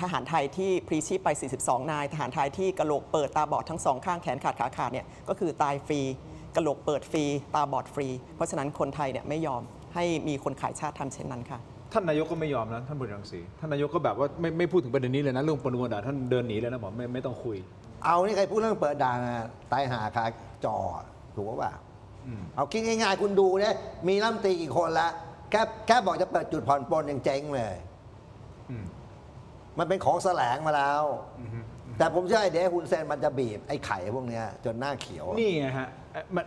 ทหารไทยที่พลีชีพไป 42 นาย ทหารไทยที่กระโหลกเปิดตาบอดทั้งสองข้างแขนขาดขาขาดเนี่ยก็คือตายฟรีกระโหลกเปิดฟรีตาบอดฟรี เพราะฉะนั้นคนไทยเนี่ยไม่ยอมให้มีคนขายชาติทำเช่นนั้นค่ะ ท่านนายกก็ไม่ยอมนะท่านบุญรังสีท่านนายกก็แบบว่าไม่พูดถึงประเด็นนี้เลยนะเรื่องปนวนด่าท่านเดินหนีเลยนะบอกไม่ต้องคุย เอานี่ใครพูดเรื่องเปิดด่านตายหาคาจอถูกป่ะ เอาคิดง่ายๆ คุณดูเนี่ยมีรัฐมนตรีกี่คนละแค่บอกจะเปิดจุดผ่อนปลนยังเจ๊งเลย มันเป็นของแสลงมาแล้ว แต่ผมเชื่อไอ้เดชฮุนเซนมันจะบีบไอ้ไข่พวกเนี้ยจนหน้าเขียว นี่ไงฮะ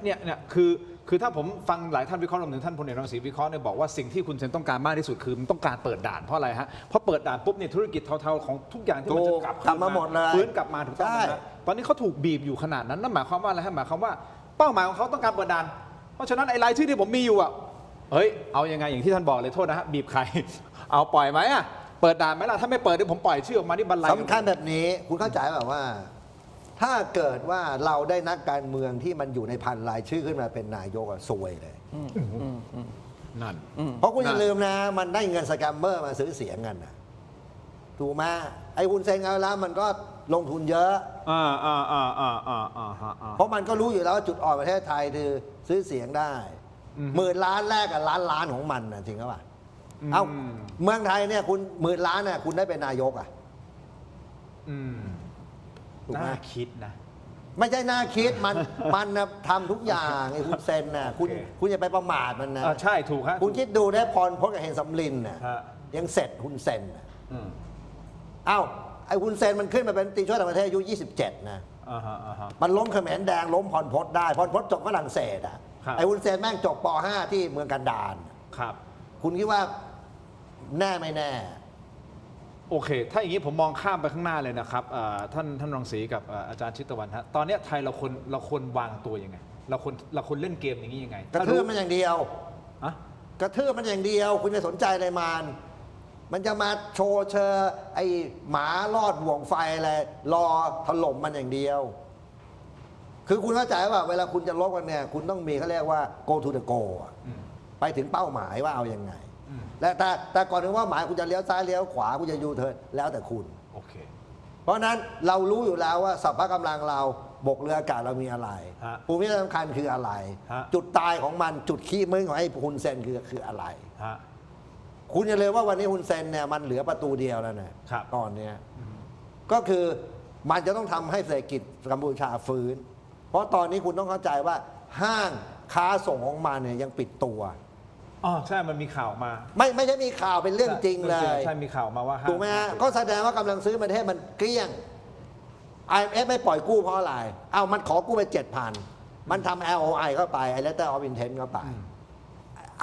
เนี่ยคือถ้าผมฟังหลายท่านวิเคราะห์รวมถึงท่านพลเอกรังสีวิเคราะห์เนี่ยบอกว่าสิ่งที่คุณเซนต้องการมากที่สุดคือมันต้องการเปิดด่านเพราะอะไรฮะเพราะเปิดด่านปุ๊บเนี่ยธุรกิจเทาๆของทุกอย่างที่มันจะกลับ กลับมาหมดเลย ฟื้นกลับมาถูกต้องไหม ใช่ ฮะตอนนี้เขาถูกบีบอยู่ขนาดนั้นนั่นหมายความว่าอะไรฮะหมายความว่าเป้าหมายของเขาต้องการเปิดด่านเพราะฉะนั้นไอ้รายชื่อที่ผมมีอยู่อ่ะเฮ้ยเอายังไงอย่างที่ท่านบอกเลยโทษนะฮะบีบใคร เอาปล่อยไหมอ่ะเปิดด่านไหมล่ะถ้าไม่เปิดเดี๋ยวผมปล่อยชื่อออกมาที่บรรลัย สำคัญแบบนี้คุณเข้าใจแบบว่า ถ้าเกิดว่าเราได้นักการเมืองที่มันอยู่ในพันรายชื่อขึ้นมาเป็นนายกอะซวยเลย นั่น เพราะคุณอย่าลืมนะ มันได้เงินสแกมเมอร์มาซื้อเสียงกันนะถูกไหมไอ้คุณเซนเอาแล้วมันก็ลงทุนเยอะ เพราะมันก็รู้อยู่แล้วว่าจุดอ่อนประเทศไทยคือซื้อเสียงได้10,000 ล้านแรกกับล้านของมันนะจริงหรือเปล่าเอาเมืองไทยเนี่ยคุณ10,000 ล้านเนี่ยคุณได้เป็นนายกอ่ะถูกไหม น่าคิดนะ ไม่ใช่น่าคิดมันนะทำทุกอย่างไอ้คุณเซนน่ะคุณอย่าไปประมาทมันนะ ใช่ถูกฮะ คุณคิดดูได้พรพจน์กับเฮงสำลินน่ะ ฮะ ยังเสร็จคุณเซนน่ะเอ้าไอ้คุณเซนมันขึ้นมาเป็นตีช่วยต่างประเทศอายุ 27 นะ มันล้มเขมรแดงล้มพรพจน์ได้พรพจน์จบฝรั่งเศสอ่ะ ครับ ไอ้คุณเซนแม่งจบป .5 ที่เมืองกันดาร ครับ คุณคิดว่าแน่ไม่แน่ โอเค ถ้าอย่างนี้ผมมองข้ามไปข้างหน้าเลยนะครับท่านรังสีกับอาจารย์ชิตวรรณฮะตอนนี้ไทยเราควรวางตัวยังไงเราควรเล่นเกมอย่างนี้ยังไง กระทืบมันอย่างเดียว อะ กระทืบมันอย่างเดียว คุณจะสนใจอะไรมันจะมาโชว์เชอไอหมาลอดห่วงไฟอะไรรอถล่มมันอย่างเดียว คือคุณเข้าใจว่าเวลาคุณจะลบกันเนี่ยคุณต้องมีเขาเรียกว่า go to the goal อะไปถึงเป้าหมายว่าเอายังไง และแต่ก่อนถึงว่าหมายคุณจะเลี้ยวซ้ายเลี้ยวขวาคุณจะยูเทิร์นแล้วแต่คุณ โอเค เพราะฉะนั้นเรารู้อยู่แล้วว่าสัพพะกำลังเราบกเรืออากาศเรามีอะไร ฮะ ภูมิสำคัญคืออะไร ฮะ จุดตายของมันจุดขี้มึงของไอ้ฮุนเซนคืออะไร ฮะ คุณอย่าลืมว่าวันนี้ฮุนเซนเนี่ยมันเหลือประตูเดียวแล้วนะครับ ตอนเนี้ยก็คือมันจะต้องทำให้เศรษฐกิจกัมพูชาฟื้น เพราะตอนนี้คุณต้องเข้าใจว่าห้างค้าส่งของมันเนี่ยยังปิดตัว อ๋อใช่มันมีข่าวมา ไม่ใช่มีข่าวเป็นเรื่องจริงเลย ใช่มีข่าวมาว่า ถูกไหมฮะก็แสดงว่ากำลังซื้อประเทศมันเกลี้ยง IMF ไม่ปล่อยกู้เพราะอะไร เอามันขอกู้ไป 7,000 มันทำ LOI เข้าไปไอ้ Letter of Intent เข้าไป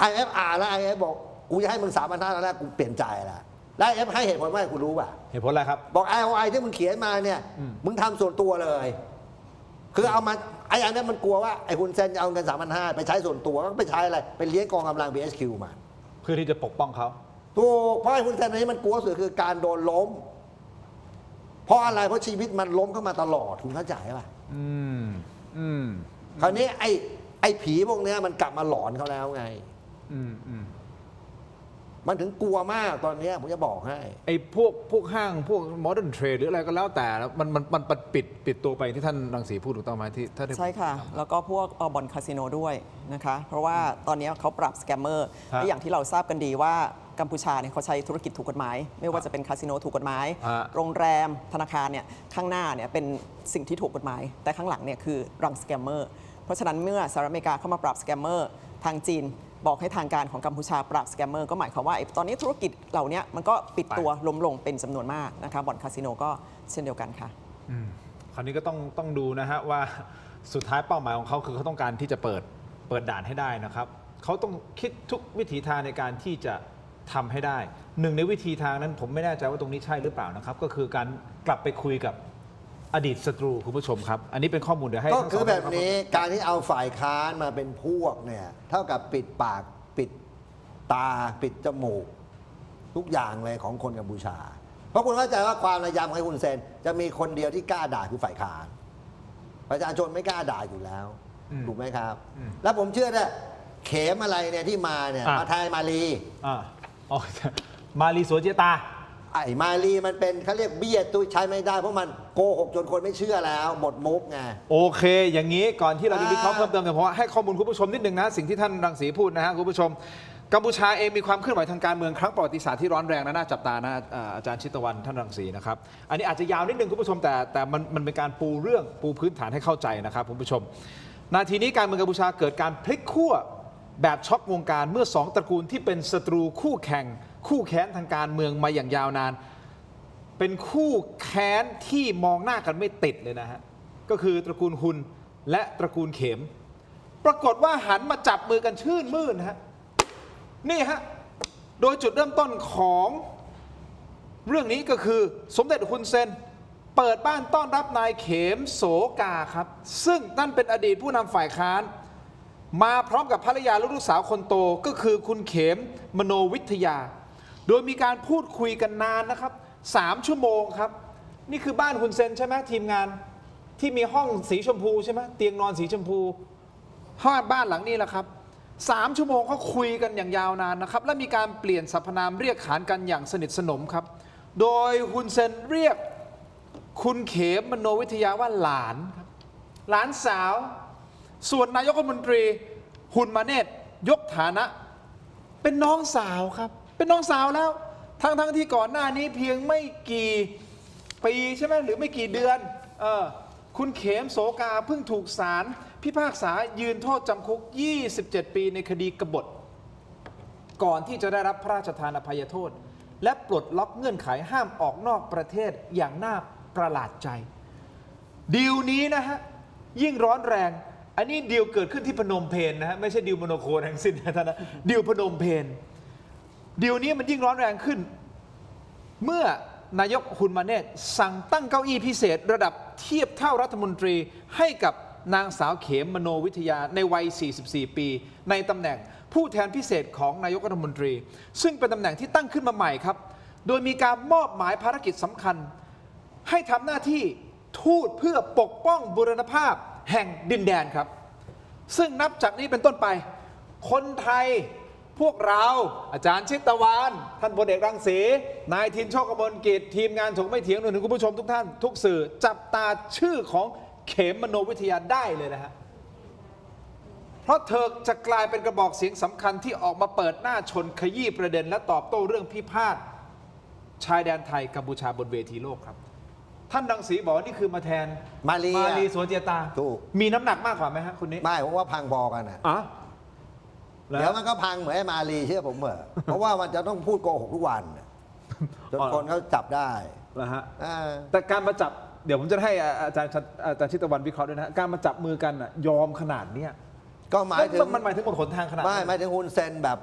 IMF อ่านแล้ว IMF บอกกูจะให้มึง3,500แล้วแรกกูเปลี่ยนใจแล้วแล้ว IMF ให้เหตุผลว่ากูรู้ป่ะ เหตุผลอะไรครับ บอก LOI ที่มึงเขียนมาเนี่ยมึงทำส่วนตัวเลย คือเอามาไอ้อันนั้นมันกลัวว่าไอ้คุณเซนจะเอาเงิน3,500ไปใช้ส่วนตัวก็ไปใช้อะไรไปเลี้ยงกองกำลัง BHQ มา เพื่อที่จะปกป้องเขา ถูกเพราะไอ้คุณเซนนี้มันกลัวสุดคือการโดนล้ม เพราะอะไรเพราะชีวิตมันล้มเข้ามาตลอดคุณเข้าใจป่ะคราวนี้ไอ้ผีพวกเนี้ยมันกลับมาหลอนเขาแล้วไงมันถึงกลัวมากตอนเนี้ยผมจะบอกให้ ไอ้พวกห้างพวก modern trade หรืออะไรก็แล้วแต่มันปิดตัวไปที่ท่านรังสีพูดถูกต้องไหมที่ถ้าได้ ใช่ค่ะ แล้วก็พวกบ่อนคาสิโนด้วยนะคะ เพราะว่าตอนนี้เขาปรับสแกมเมอร์ ฮะ และอย่างที่เราทราบกันดีว่ากัมพูชาเนี่ยเขาใช้ธุรกิจถูกกฎหมาย ไม่ว่าจะเป็นคาสิโนถูกกฎหมาย ฮะ โรงแรมธนาคารเนี่ยข้างหน้าเนี่ยเป็นสิ่งที่ถูกกฎหมาย แต่ข้างหลังเนี่ยคือรังสแกมเมอร์เพราะฉะนั้นเมื่อสหรัฐอเมริกาเข้ามาปรับสแกมเมอร์ทางจีนบอกให้ทางการของกัมพูชาปราบสแกมเมอร์ก็หมายความว่าไอ้ตอนนี้ธุรกิจเหล่านี้มันก็ปิดตัวล้มลงเป็นจำนวนมากนะคะบ่อนคาสิโนก็เช่นเดียวกันค่ะ คราวนี้ก็ต้องดูนะฮะว่าสุดท้ายเป้าหมายของเขาคือเขาต้องการที่จะเปิดด่านให้ได้นะครับเขาต้องคิดทุกวิถีทางในการที่จะทำให้ได้หนึ่งในวิธีทางนั้นผมไม่แน่ใจว่าตรงนี้ใช่หรือเปล่านะครับก็คือการกลับไปคุยกับอดีตศัตรูคุณผู้ชมครับ อันนี้เป็นข้อมูลเดี๋ยวให้ ก็ ทั้ง คือ สง แบบนี้การที่เอาฝ่ายค้านมาเป็นพวกเนี่ยเท่ากับปิดปากปิดตาปิดจมูก ทุกอย่างเลยของคนกัมพูชา เพราะคุณเข้าใจว่าความระยำของคุณเซนจะมีคนเดียวที่กล้าด่าคือฝ่ายค้านประชาชนไม่กล้าด่าอยู่แล้วถูกไหมครับ แล้วผมเชื่อได้เข็มอะไรเนี่ยที่มาเนี่ยมาไทยมาลี อ๋อมาลีสวนเจตา ไอ้มาลีมันเป็นเขาเรียกเบี้ยตุ้ยใช้ไม่ได้เพราะมันโกหกจนคนไม่เชื่อแล้วหมดมุกไง โอเค อย่างนี้ก่อนที่เราจะวิเคราะห์เพิ่มเติมแต่เพราะว่าให้ข้อมูลคุณผู้ชมนิดนึงนะสิ่งที่ท่านรังสีพูดนะฮะคุณผู้ชมกัมพูชาเองมีความเคลื่อนไหวทางการเมืองครั้งประวัติศาสตร์ที่ร้อนแรงนะน่าจับตานะอาจารย์ชิตวรรณท่านรังสีนะครับอันนี้อาจจะยาวนิดนึงคุณผู้ชมแต่มันเป็นการปูพื้นฐานให้เข้าใจนะครับคุณผู้ชม นาทีนี้การเมืองกัมพูชาเกิดการพลิกขั้วแบบช็อกวงการเมื่อสองตระกูลที่เป็นศัตรูคู่แข่งคู่แค้นทางการเมืองมาอย่างยาวนาน เป็นคู่แค้นที่มองหน้ากันไม่ติดเลยนะฮะก็คือตระกูลฮุนและตระกูลเข็มปรากฏว่าหันมาจับมือกันชื่นมื่นฮะนี่ฮะโดยจุดเริ่มต้นของเรื่องนี้ก็คือสมเด็จฮุนเซนเปิดบ้านต้อนรับนายเข็มโสกาครับซึ่งนั่นเป็นอดีตผู้นำฝ่ายค้านมาพร้อมกับภรรยาและลูกสาวคนโตก็คือคุณเข็มมโนวิทยาโดยมีการพูดคุยกันนานนะครับ3 ชั่วโมงครับนี่คือบ้านฮุนเซนใช่ไหมทีมงานที่มีห้องสีชมพูใช่ไหมเตียงนอนสีชมพูห้องบ้านหลังนี้แหละครับ3 ชั่วโมงเขาคุยกันอย่างยาวนานนะครับและมีการเปลี่ยนสรรพนามเรียกขานกันอย่างสนิทสนมครับโดยฮุนเซนเรียกคุณเขมมโนวิทยาว่าหลานครับหลานสาวส่วนนายกรัฐมนตรีฮุนมาเนตยกฐานะเป็นน้องสาวครับเป็นน้องสาวแล้วทั้งที่ก่อนหน้านี้เพียงไม่กี่ปีใช่ไหมหรือไม่กี่เดือนคุณเขมโสกาเพิ่งถูกศาลพิพากษายืนโทษจำคุก27 ปีในคดีกบฏก่อนที่จะได้รับพระราชทานอภัยโทษและปลดล็อกเงื่อนไขห้ามออกนอกประเทศอย่างน่าประหลาดใจดีลนี้นะฮะยิ่งร้อนแรงอันนี้ดีลเกิดขึ้นที่พนมเปญนะฮะไม่ใช่ดีลโมโนโคทั้งสิ้นนะท่านนะดีลพนมเปญดีลนี้มันยิ่งร้อนแรงขึ้นเมื่อนายกฮุนมาเนตสั่งตั้งเก้าอี้พิเศษระดับเทียบเท่ารัฐมนตรีให้กับนางสาวเขมมโนวิทยาในวัย 44 ปีในตำแหน่งผู้แทนพิเศษของนายกรัฐมนตรีซึ่งเป็นตำแหน่งที่ตั้งขึ้นมาใหม่ครับโดยมีการมอบหมายภารกิจสำคัญให้ทำหน้าที่ทูตเพื่อปกป้องบูรณภาพแห่งดินแดนครับซึ่งนับจากนี้เป็นต้นไปคนไทยพวกเราอาจารย์ชิตวานท่านพลเอกรังสีนายทินโชคกมลกิจทีมงานถกไม่เถียงรวมถึงคุณผู้ชมทุกท่านทุกสื่อจับตาชื่อของเขมมโนวิทยาได้เลยนะฮะเพราะเธอจะกลายเป็นกระบอกเสียงสำคัญที่ออกมาเปิดหน้าชนขยี้ประเด็นและตอบโต้เรื่องพิพาทชายแดนไทยกัมพูชาบนเวทีโลกครับท่านรังสีบอกว่านี่คือมาแทนมาลีสวนเจตาถูกมีน้ำหนักมากกว่าไหมฮะคุณนี้ไม่ผมว่าพังพอกันนะเดี๋ยวมันก็พังเหมือนไอ้มาลีเชื่อผมเหอะเพราะว่ามันจะต้องพูดโกหกทุกวันจนคนเขาจับได้นะฮะแต่การมาจับเดี๋ยวผมจะให้อาจารย์ชิตวรรณวิเคราะห์ด้วยนะการมาจับมือกันยอมขนาดนี้ก็หมายถึงมันหมายถึงหมดหนทางขนาดไม่หมายถึงฮุนเซนแบบ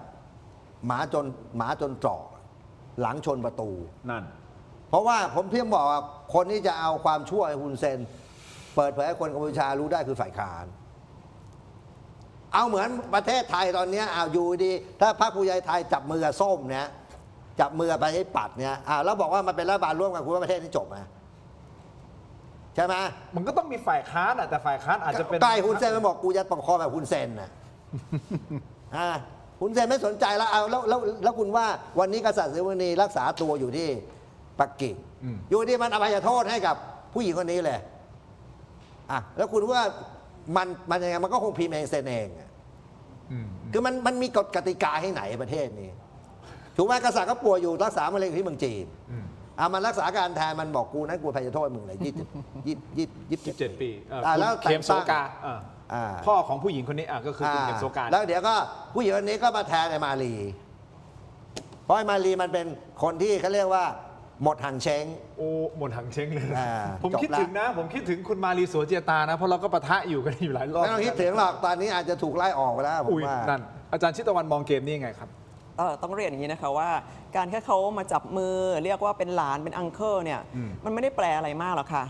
หมาจนตรอกหลังชนประตูนั่นเพราะว่าผมเพียงบอกว่าคนที่จะเอาความชั่วให้ฮุนเซนเปิดเผยให้คนกัมพูชารู้ได้คือฝ่ายค้านเอาเหมือนประเทศไทยตอนนี้อยู่ดีถ้าพรรคภูมิใจไทยจับมือกับส้มเนี่ยจับมือไปให้ปัดเนี่ยแล้วบอกว่ามันเป็นรัฐบาลร่วมกันคุณว่าประเทศนี้จบไหมใช่ไหมมันก็ต้องมีฝ่ายค้านแต่ฝ่ายค้านอาจจะเป็นใกล้ฮุนเซนมันบอกกูจะปกครองแบบฮุนเซนนะฮุนเซนไม่สนใจแล้วแล้วคุณว่าวันนี้กษัตริย์เสวนีรักษาตัวอยู่ที่ปักกิ่งอยู่ที่มันอภัยโทษให้กับผู้หญิงคนนี้เลยแล้วคุณว่ามันยังไงมันก็คงพิมพ์เองเซ็นเองคือมันมีกฎกติกาให้ไหนประเทศนี้ถูกไหมกษัตริย์ก็ป่วยอยู่รักษามะเร็งที่เมืองจีนมันรักษาการแทนมันบอกกูนั้นกูอภัยโทษมึงเลย27 ปีแล้วเข็มโสกาพ่อของผู้หญิงคนนี้ก็คือคุณเข็มโสกาแล้วเดี๋ยวก็ผู้หญิงคนนี้ก็มาแทนไอ้มาลีเพราะไอ้มาลีมันเป็นคนที่เขาเรียกว่าหมดหังเช้งหมดหังเช้งเลยผมคิดถึงนะผมคิดถึงคุณมาลีสวนเจตานะเพราะเราก็ปะทะอยู่กันอยู่หลายรอบไม่ต้องคิดถึงหรอกตอนนี้อาจจะถูกไล่ออกไปแล้วผมว่านั่นอาจารย์ชิตวรรณมองเกมนี้ยังไงครับต้องเรียนอย่างนี้นะคะว่าการแค่เขามาจับมือเรียกว่าเป็นหลานเป็นอังเคิลเนี่ยมันไม่ได้แปลอะไรมากหรอกค่ะ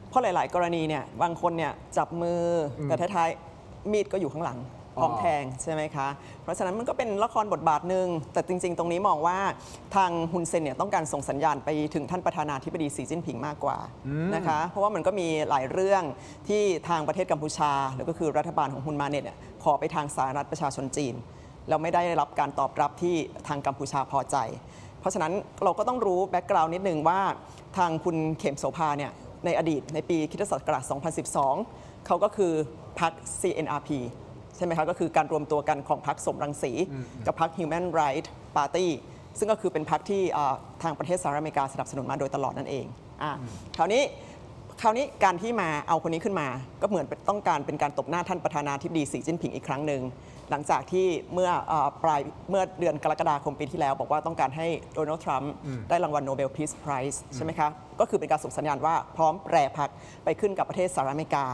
เพราะหลายๆกรณีเนี่ยบางคนเนี่ยจับมือแต่ท้ายๆมีดก็อยู่ข้างหลังพร้อมแทงใช่ไหมคะเพราะฉะนั้นมันก็เป็นละครบทบาทหนึ่งแต่จริงๆตรงนี้มองว่าทางฮุนเซนเนี่ยต้องการส่งสัญญาณไปถึงท่านประธานาธิบดีสีจิ้นผิงมากกว่านะคะเพราะว่ามันก็มีหลายเรื่องที่ทางประเทศกัมพูชาแล้วก็คือรัฐบาลของฮุนมาเนตเนี่ยขอไปทางสหรัฐประชาชนจีนแล้วไม่ได้รับการตอบรับที่ทางกัมพูชาพอใจเพราะฉะนั้นเราก็ต้องรู้แบ็กกราวน์นิดนึงว่าทางคุณเข็มโสภาเนี่ยในอดีตในปีค.ศ. 2012เขาก็คือพรรค CNRP ใช่ไหมคะก็คือการรวมตัวกันของพรรคสมรังสีกับพรรค Human Rights Party ซึ่งก็คือเป็นพรรคที่ทางประเทศสหรัฐอเมริกาสนับสนุนมาโดยตลอดนั่นเองคราวนี้ คราวนี้การที่มาเอาคนนี้ขึ้นมาก็เหมือนต้องการเป็นการตบหน้าท่านประธานาธิบดีสีจิ้นผิงอีกครั้งหนึ่งหลังจากที่เมื่อเดือนกรกฎาคมปีที่แล้วบอกว่าต้องการให้โดนัลด์ทรัมป์ได้รางวัลโนเบลพีซไพรส์ใช่ไหมคะก็คือเป็นการส่งสัญญาณว่าพร้อมแปรพักไปขึ้นกับประเทศสหรัฐอเมริกา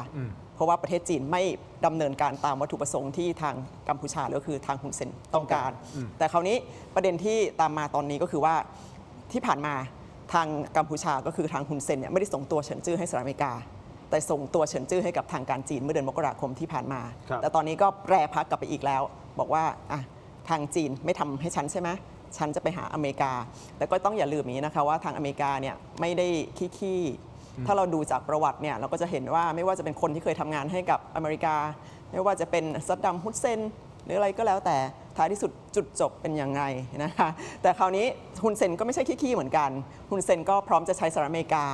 เพราะว่าประเทศจีนไม่ดำเนินการตามวัตถุประสงค์ที่ทางกัมพูชาหรือคือทางฮุนเซนต้องการแต่คราวนี้ประเด็นที่ตามมาตอนนี้ก็คือว่าที่ผ่านมาทางกัมพูชาก็คือทางฮุนเซนเนี่ยไม่ได้ส่งตัวเฉินจื้อให้สหรัฐอเมริกาแต่ส่งตัวเฉินจื้อให้กับทางการจีนเมื่อเดือนมกราคมที่ผ่านมาแต่ตอนนี้ก็แปรพักกลับไปอีกแล้วบอกว่าทางจีนไม่ทำให้ฉันใช่ไหมฉันจะไปหาอเมริกาแต่ก็ต้องอย่าลืมอย่างนี้นะคะว่าทางอเมริกาเนี่ยไม่ได้ขี้ถ้าเราดูจากประวัติเนี่ยเราก็จะเห็นว่าไม่ว่าจะเป็นคนที่เคยทำงานให้กับอเมริกาไม่ว่าจะเป็นซัดดัมฮุสเซนหรืออะไรก็แล้วแต่ท้ายที่สุดจุดจบเป็นยังไงนะคะแต่คราวนี้ฮุนเซนก็ไม่ใช่ขี้เหมือนกันฮุนเซนก็พร้อมจะใช้สหรัฐอเมริกา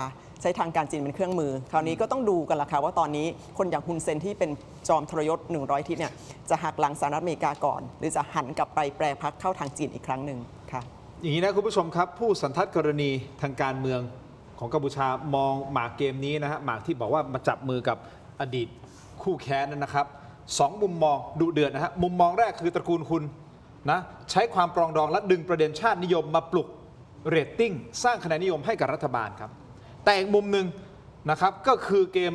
ใช้ทางการจีนเป็นเครื่องมือคราวนี้ก็ต้องดูกันละค่ะว่าตอนนี้คนอย่างฮุนเซนที่เป็นจอมทรยศ100ทิศเนี่ยจะหักหลังสหรัฐอเมริกาก่อนหรือจะหันกลับไปแปรพักเข้าทางจีนอีกครั้งหนึ่งค่ะอย่างนี้นะคุณผู้ชมครับผู้สันทัดกรณีทางการเมืองของกัมพูชามองหมากเกมนี้นะฮะหมากที่บอกว่ามาจับมือกับอดีตคู่แค้นนะครับ2มุมมองดุเดือดนะฮะมุมมองแรกคือตระกูลคุณนะใช้ความปรองดองและดึงประเด็นชาตินิยมมาปลุกเรตติ้งสร้างคะแนนนิยมให้กับรัฐบาลครับแต่อีกมุมหนึ่งนะครับก็คือเกม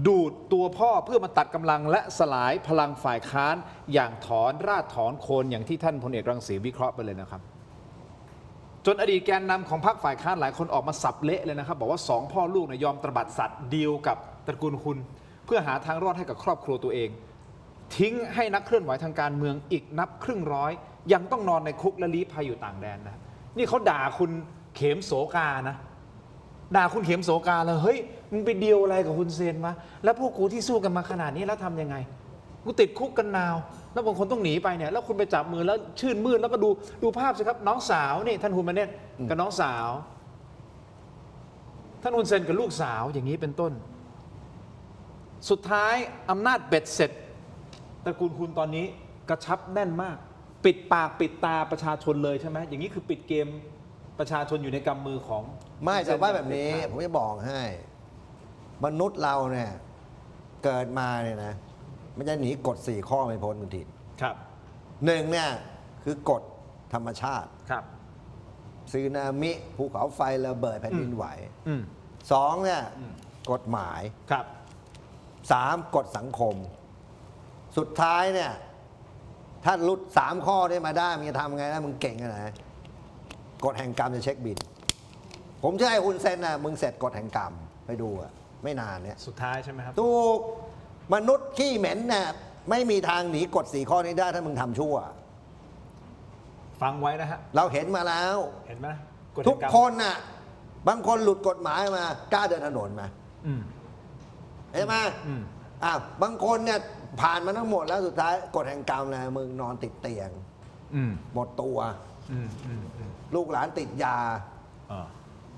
ดูดตัวพ่อเพื่อมาตัดกำลังและสลายพลังฝ่ายค้านอย่างถอนรากถอนโคนอย่างที่ท่านพลเอกรังสีวิเคราะห์ไปเลยนะครับจนอดีตแกนนำของพรรคฝ่ายค้านหลายคนออกมาสับเละเลยนะครับบอกว่า2พ่อลูกยอมตบัดสัตว์ดีลกับตระกูลคุณเพื่อหาทางรอดให้กับครอบครัวตัวเองทิ้งให้นักเคลื่อนไหวทางการเมืองอีกนับครึ่งร้อยยังต้องนอนในคุกและลี้ภัยอยู่ต่างแดนนะนี่เขาด่าคุณเขมโสกานะด่าคุณเขมโสกาเลยเฮ้ยมึงไปดีลอะไรกับคุณเซนมาแล้วพวกกูที่สู้กันมาขนาดนี้แล้วทำยังไงกูติดคุกกันนาวแล้วบางคนต้องหนีไปเนี่ยแล้วคุณไปจับมือแล้วชื่นมื่นแล้วก็ดูภาพสิครับน้องสาวนี่ท่านฮุนมาเนตกับน้องสาวท่านฮุนเซนกับลูกสาวอย่างนี้เป็นต้นสุดท้ายอำนาจเบ็ดเสร็จตระกูลคุณตอนนี้กระชับแน่นมากปิดปากปิดตาประชาชนเลยใช่ไหมอย่างนี้คือปิดเกมประชาชนอยู่ในกำมือของไม่แต่ว่าแบบนี้ผมจะบอกให้มนุษย์เราเนี่ยเกิดมาเนี่ยนะไม่ใช่หนีกฎ4 ข้อไม่พ้นคุณทิศครับ1เนี่ยคือกฎธรรมชาติครับสึนามิภูเขาไฟระเบิดแผ่นดินไหว2เนี่ยกฎหมายครับ3กฎสังคมสุดท้ายเนี่ยถ้าหลุด3 ข้อได้มาได้มึงจะทำไงนะมึงเก่งขนาดไหนกฎแห่งกรรมจะเช็คบินผมเชื่อไอ้คุณเซนนะมึงเสร็จกฎแห่งกรรมไปดูอะไม่นานเนี่ยสุดท้ายใช่ไหมครับถูกมนุษย์ขี้เหม็นเนี่ยไม่มีทางหนีกฎ4 ข้อนี้ได้ถ้ามึงทำชั่วฟังไว้นะฮะเราเห็นมาแล้วเห็นไหมทุกคนน่ะบางคนหลุดกฎหมายมากล้าเดินถนนมาเห็นไหมบางคนเนี่ยผ่านมาทั้งหมดแล้วสุดท้ายกฎแห่งกรรมนะมึงนอนติดเตียงหมดตัวลูกหลานติดยา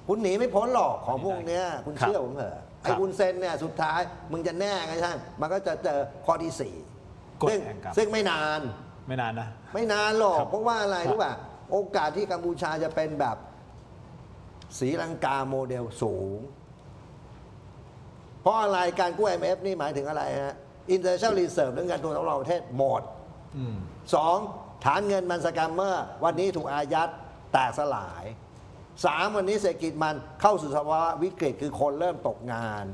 คุณหนีไม่พ้นหรอกของพวกนี้คุณเชื่อผมเถอะไอ้คุณเซนเนี่ยสุดท้ายมึงจะแน่ไงช่างมันก็จะเจอข้อที่4ซึ่งไม่นานนะไม่นานหรอกเพราะว่าอะไรรู้ป่ะโอกาสที่กัมพูชาจะเป็นแบบศรีลังกาโมเดลสูงเพราะอะไรการกู้ IMF นี่หมายถึงอะไรฮะ International Reserve เรื่องการตัวของเราประเทศหมด2ฐานเงินมันสแกมเมอร์วันนี้ถูกอายัดแตกสลาย3วันนี้เศรษฐกิจมันเข้าสู่ภาวะวิกฤตคือคนเริ่มตกงาน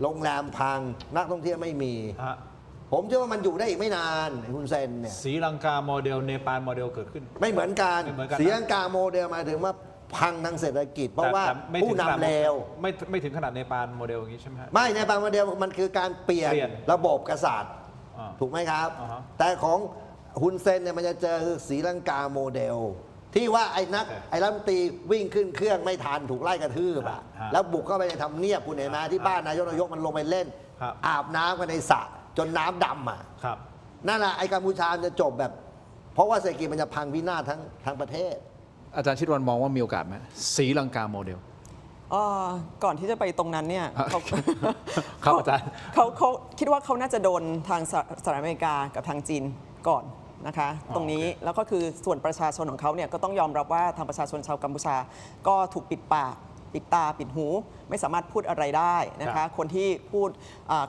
โรงแรมพังนักท่องเที่ยวไม่มีผมเชื่อว่ามันอยู่ได้อีกไม่นานคุณเซนเนี่ยศรีลังกาโมเดลเนปาลโมเดลเกิดขึ้นไม่เหมือนกันศรีลังกาโมเดลหมายถึงว่าพังทางเศรษฐกิจเพราะว่าผู้นำเลวไม่ถึงขนาดเนปาลโมเดลอย่างนี้ใช่ไหมไม่เนปาลโมเดลมันคือการเปลี่ยนระบบกษัตริย์ถูกไหมครับแต่ของฮุนเซนเนี่ยมันจะเจอศรีลังกาโมเดลที่ว่าไอ้รัฐมนตรีวิ่งขึ้นเครื่องไม่ทันถูกไล่กระทืบแล้วบุกเข้าไปในทำเนียบคุณเห็นไหมที่บ้านนายกมันลงไปเล่นอาบน้ำกันในสระจนน้ำดำนั่นแหละไอ้กัมพูชาจะจบแบบเพราะว่าเศรษฐกิจมันจะพังพินาศทั้งประเทศอาจารย์ชิดวันมองว่ามีโอกาสไหมศรีลังกาโมเดลก่อนที่จะไปตรงนั้นเนี่ยเขาอาจารย์เขาคิดว่าเขาน่าจะโดนทางสหรัฐอเมริกากับทางจีนก่อนนะคะตรงนี้แล้วก็คือส่วนประชาชนของเขาเนี่ยก็ต้องยอมรับว่าทางประชาชนชาวกัมพูชาก็ถูกปิดปาก ปิดตาปิดหูไม่สามารถพูดอะไรได้นะ ครั คะ บ คนที่พูด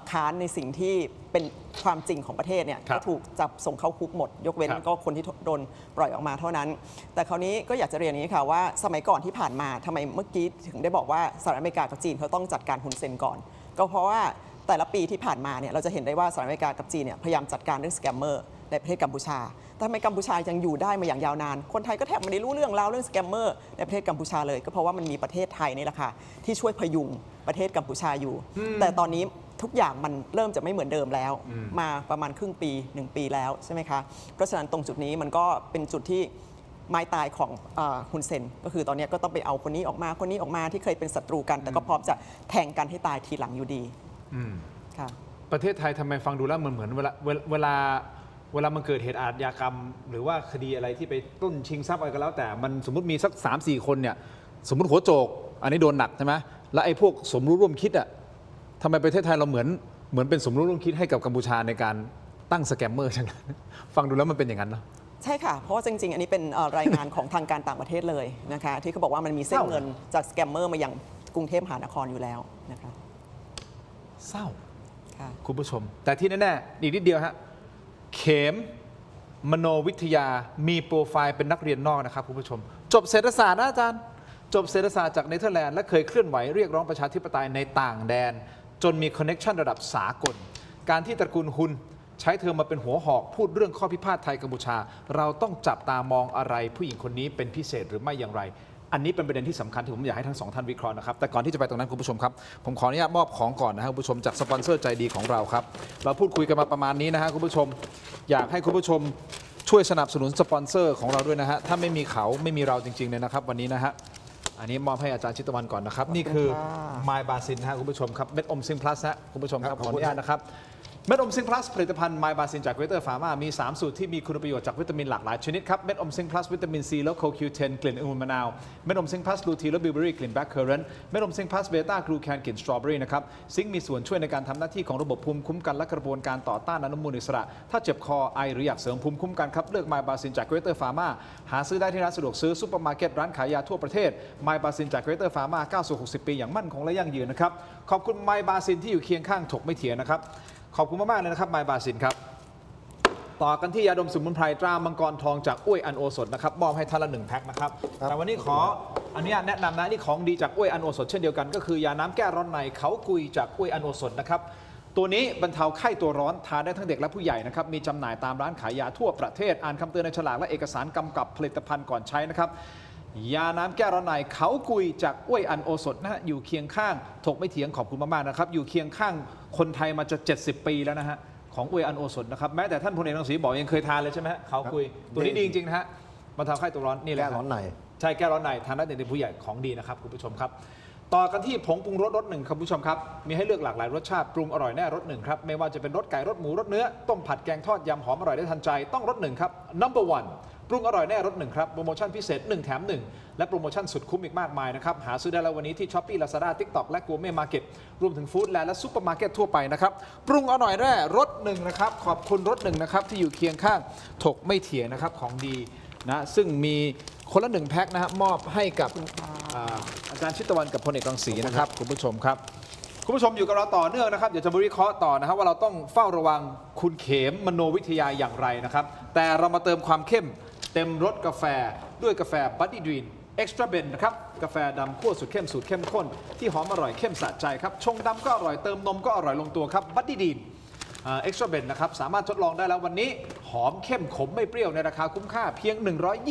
ค้านในสิ่งที่เป็นความจริงของประเทศเนี่ย ครับ ก็ถูกจับส่งเข้าคุกหมด ยกเว้น ครับ ก็คนที่โดนปล่อยออกมาเท่านั้น แต่คราวนี้ก็อยากจะเรียนอย่างนี้ค่ะว่าสมัยก่อนที่ผ่านมาทำไมเมื่อกี้ถึงได้บอกว่าสหรัฐอเมริกากับจีนเขาต้องจัดการฮุนเซนก่อน ก็เพราะว่าแต่ละปีที่ผ่านมาเนี่ยเราจะเห็นได้ว่าสหรัฐอเมริกากับจีนเนี่ยพยายามจัดการเรื่องสแกมเมอร์ในประเทศกัมพูชาแต่ทำไมกัมพูชายังอยู่ได้มาอย่างยาวนาน คนไทยก็แทบไม่ได้รู้เรื่องราวเรื่องสแกมเมอร์ในประเทศกัมพูชาเลย ก็เพราะว่ามันมีประเทศไทยนี่แหละค่ะที่ช่วยพยุงประเทศกัมพูชาอยู่ แต่ตอนนี้ทุกอย่างมันเริ่มจะไม่เหมือนเดิมแล้ว มาประมาณครึ่งปี 1 ปีแล้วใช่ไหมคะเพราะฉะนั้นตรงจุดนี้มันก็เป็นจุดที่ไม้ตายของฮุนเซนก็คือตอนนี้ก็ต้องไปเอาคนนี้ออกมาคนนี้ออกมาที่เคยเป็นศัตรูกัน แต่ก็พร้อมจะแทงกันให้ตายทีหลังอยู่ดีค่ะ ประเทศไทยทำไมฟังดูแล้วเหมือนเวลามันเกิดเหตุอาชญากรรม หรือว่าคดีอะไรที่ไปปล้นชิงทรัพย์อะไรก็แล้วแต่มันสมมติมีสัก 3-4 คนเนี่ยสมมติหัวโจก อันนี้โดนหนักใช่ไหมแล้วไอ้พวกสมรู้ร่วมคิดอ่ะทำไมประเทศไทยเราเหมือนเป็นสมรู้ร่วมคิดให้กับกัมพูชาในการตั้งสแกมเมอร์จังฟังดูแล้วมันเป็นอย่างนั้นเนาะ ใช่ค่ะ เพราะว่าจริงๆ อันนี้เป็นรายงานของทางการต่างประเทศเลยนะคะที่เขาบอกว่ามันมีเส้นเงินจากสแกมเมอร์มาอย่างกรุงเทพมหานครอยู่แล้วนะคะ เศร้า ค่ะ คุณผู้ชม แต่ที่แน่ๆอีกนิดเดียวฮะเข็มมโนวิทยามีโปรไฟล์เป็นนักเรียนนอกนะครับคุณผู้ชม จบเศรษฐศาสตร์นะอาจารย์จบเศรษฐศาสตร์จากเนเธอร์แลนด์และเคยเคลื่อนไหวเรียกร้องประชาธิปไตยในต่างแดน จนมีคอนเน็กชันระดับสากล การที่ตระกูลฮุนใช้เธอมาเป็นหัวหอกพูดเรื่องข้อพิพาทไทยกัมพูชา เราต้องจับตามองอะไรผู้หญิงคนนี้เป็นพิเศษหรือไม่อย่างไร อันนี้เป็นประเด็นที่สำคัญที่ผมอยากให้ทั้งสองท่านวิเคราะห์นะครับแต่ก่อนที่จะไปตรงนั้นคุณผู้ชมครับผมขออนุญาตมอบของก่อนนะครับคุณผู้ชมจากสปอนเซอร์ใจดีของเราครับเราพูดคุยกันมาประมาณนี้นะฮะคุณผู้ชมอยากให้คุณผู้ชมช่วยสนับสนุนสปอนเซอร์ของเราด้วยนะฮะถ้าไม่มีเขาไม่มีเราจริงๆเลยนะครับวันนี้นะฮะอันนี้มอบให้อาจารย์ชิตวันก่อนนะครับนี่คือ My Basin นะฮะคุณผู้ชมครับเม็ดอมซิงพลัสฮะคุณผู้ชมครับขออนุญาตนะครับเม็ดอมซิงพลัสผลิตภัณฑ์ My Basin จาก Greater Pharma มี 3 สูตรที่มีคุณประโยชน์จากวิตามินหลากหลายชนิดครับเม็ดอมซิงพลัสวิตามินซีแล้ว CoQ10 กลิ่นองุ่นมะนาวเม็ดอมซิงพลัสลูทีนและบิวเบอรี่กลิ่นแบล็คเคอร์เรนต์เม็ดอมซิงพลัสเบต้ากลูแคนกลิ่นสตรอเบอรี่นะครับซิงค์มีส่วนช่วยในการทำหน้าที่ของระบบภูมิคุ้มกันและกระบวนการต่อต้านอนุมูลอิสระถ้าเจ็บคอไอหรืออยากเสริมภูมิคุ้มกันครับเลือก My Basin จาก Greater Pharma หาซื้อได้ที่ร้านสะดวกซื้อซุปเปอร์มาร์เก็ตร้านขายยาทั่วประเทศ My Basin จาก Greater Pharma 9-60 ปีอย่างมั่นคงและยั่งยืนนะครับขอบคุณ My Basin ที่อยู่เคียงข้างถกไม่เถียงนะครับขอบคุณมากๆเลยนะครับ My Basin ครับต่อกันที่ยาดมสมุนไพรตรามังกรทองจากอ้วยอันโอสถนะครับมอบให้ท่านละ1 แพ็คนะครับแต่วันนี้ขออนุญาตแนะนำนะนี่ของดีจากอ้วยอันโอสถเช่นเดียวกันก็คือยาน้ำแก้ร้อนในเขากุยจากอ้วยอันโอสถนะครับตัวนี้บรรเทาไข้ตัวร้อนทานได้ทั้งเด็กและผู้ใหญ่นะครับมีจำหน่ายตามร้านขายยาทั่วประเทศอ่านคำเตือนในฉลากและเอกสารกำกับผลิตภัณฑ์ก่อนใช้นะครับยาน้ำแก้ร้อนในเขากุยจากอ้วยอันโอสถนะฮะอยู่เคียงข้างถกไม่เถียงขอบคุณมากๆนะครับอยู่เคียงข้างคนไทยมาจะ70 ปีแล้วนะฮะของอ้วยอันโอสถนะครับแม้แต่ท่านพลเอกรังสีบอกยังเคยทานเลยใช่ไหมฮะเขาคุยตัวนี้ดีจริงๆนะฮะบรรเทาไข้ตัวร้อนนี่แหละ แก้ร้อนใน ใช่แก้ร้อนในทานได้ในผู้ใหญ่ของดีนะครับคุณผู้ชมครับต่อกันที่ผงปรุงรสรสหนึ่งครับคุณผู้ชมครับมีให้เลือกหลากหลายรสชาติปรุงอร่อยแน่รสหนึ่งครับไม่ว่าจะเป็นรสไก่รสหมูรสเนื้อต้มผัดแกงทอดยำหอมอร่อยได้ทันใจต้องรสหนึ่งครับ number one ปรุงอร่อยแน่รสหนึ่งครับโปรโมชั่นพิเศษ1 แถม 1และโปรโมชั่นสุดคุ้มอีกมากมายนะครับหาซื้อได้แล้ววันนี้ที่ Shopee Lazada TikTok และ Gourmet Market รวมถึงฟู้ดแลนด์และซุปเปอร์มาร์เก็ตทั่วไปนะครับปรุงอร่อยแน่รสหนึ่งนะครับขอบคุณรสหนึ่งนะครับที่อยู่เคียงข้างถกไม่เถียงนะครับของดีนะซึ่งมีคนละ1 แพ็คนะฮะมอบให้กับอาจารย์ชิตวันกับพลเอกรังสีนะครับคุณผู้ชมครับคุณผู้ชมอยู่กับเราต่อเนื่องนะครับเดี๋ยวจะวิเคราะห์ต่อนะครับว่าเราต้องเฝ้าระวังคุณเขมมโนวิทยาอย่างไรนะครับแต่เรามาเติมความเข้มเต็มรสกาแฟด้วยกาแฟบัดดี้ดรีนเอ็กซ์ตร้าเบนนะครับกาแฟดำคั่วสุดเข้มสูตรเข้มข้นที่หอมอร่อยเข้มสะใจครับชงดำก็อร่อยเติมนมก็อร่อยลงตัวครับบัดดี้ดรีนเอ็กซ์ตร้าเบนนะครับสามารถทดลองได้แล้ววันนี้หอมเข้มขมไม่เปรี้ยวในราคาคุ้มค่าเพียง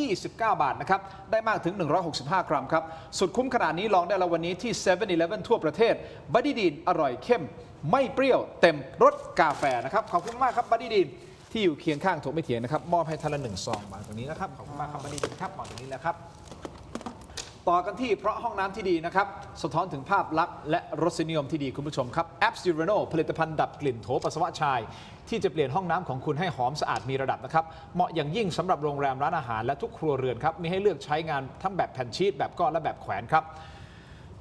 129 บาทนะครับได้มากถึง165 กรัมครับสุดคุ้มขนาดนี้ลองได้แล้ววันนี้ที่ 7-Eleven ทั่วประเทศบัดดี้ดรีนอร่อยเข้มไม่เปรี้ยวเต็มรสกาแฟนะครับขอบคุณมากครับบัดดี้ดรีนที่อยู่เคียงข้างถกไม่เถียงนะครับมอบให้ท่านละ1 ซองมาตรงนี้นะครับขอบคุณมากครับบัดดี้ดรีนครับมาตรงนี้แล้วครับต่อกันที่เพราะห้องน้ำที่ดีนะครับสะท้อนถึงภาพลักษณ์และรสนิยมที่ดีคุณผู้ชมครับแอปซิโรโนผลิตภัณฑ์ดับกลิ่นโถปัสสาวะชายที่จะเปลี่ยนห้องน้ำของคุณให้หอมสะอาดมีระดับนะครับเหมาะอย่างยิ่งสำหรับโรงแรมร้านอาหารและทุกครัวเรือนครับมีให้เลือกใช้งานทั้งแบบแผ่นชีทแบบก้อนและแบบแขวนครับ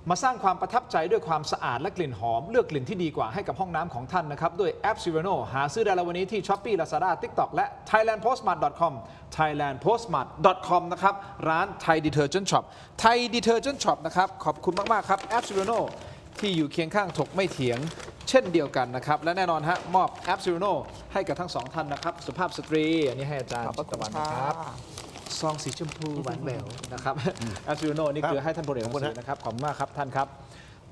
มาสร้างความประทับใจด้วยความสะอาดและกลิ่นหอมเลือกกลิ่นที่ดีกว่าให้กับห้องน้ำของท่านนะครับด้วยแอป Sireno หาซื้อได้แล้ววันนี้ที่ Shopee Lazada TikTok และ thailandpostmart.com thailandpostmart.com นะครับร้าน Thai Detergent Shop Thai Detergent Shop นะครับขอบคุณมากๆครับแอป Sireno ที่อยู่เคียงข้างถกไม่เถียงเช่นเดียวกันนะครับและแน่นอนฮะมอบแอป Sireno ให้กับทั้งสองท่านนะครับสุภาพสตรีอันนี้ให้อาจารย์ ขอบพระคุณ ตะวันนะครับ ค่ะ ซองสีชมพูหวานแหววนะครับแอป Sireno นี่คือให้ท่านพลเอกรังสีนะครับขอบคุณมากครับท่านครับ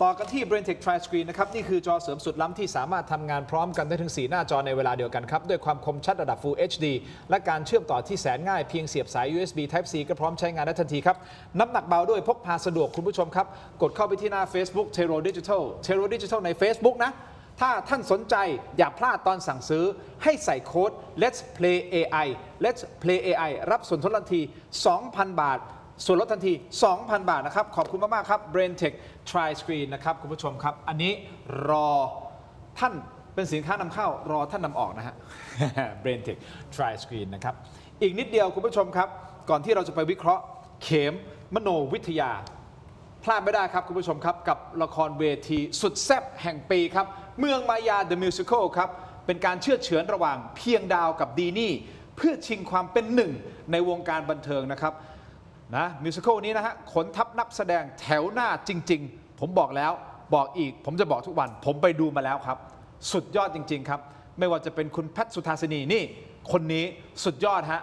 ต่อกันที่ BrainTech Tri Screen นะครับนี่คือจอเสริมสุดล้ำที่สามารถทำงานพร้อมกันได้ถึง 4 หน้าจอในเวลาเดียวกันครับด้วยความคมชัดระดับ Full HD และการเชื่อมต่อที่แสนง่ายเพียงเสียบสาย USB Type C ก็พร้อมใช้งานได้ทันทีครับน้ำหนักเบาด้วยพกพาสะดวกคุณผู้ชมครับกดเข้าไปที่หน้า Facebook Tero Digital ใน Facebook นะถ้าท่านสนใจอย่าพลาดตอนสั่งซื้อให้ใส่โค้ด Let's Play AI รับส่วนลดทันที 2,000 บาทส่วนลดทันที 2,000 บาทนะครับขอบคุณมากๆครับ BrainTech Tri Screen นะครับคุณผู้ชมครับอันนี้รอท่านเป็นสินค้านำเข้ารอท่านนำออกนะฮะ BrainTech Tri Screen นะครับอีกนิดเดียวคุณผู้ชมครับก่อนที่เราจะไปวิเคราะห์เข็มมโนวิทยาพลาดไม่ได้ครับคุณผู้ชมครับกับละครเวทีสุดแซ่บแห่งปีครับเมืองมายา The Musical ครับเป็นการเชื่อดเฉือนระหว่างเพียงดาวกับดีนี่เพื่อชิงความเป็นหนึ่งในวงการบันเทิงนะครับนะมิวสิควลนี้นะฮะขนทัพนักแสดงแถวหน้าจริงๆผมบอกแล้วบอกอีกผมจะบอกทุกวันผมไปดูมาแล้วครับสุดยอดจริงๆครับไม่ว่าจะเป็นคุณแพทสุธาสินีนี่คนนี้สุดยอดฮะ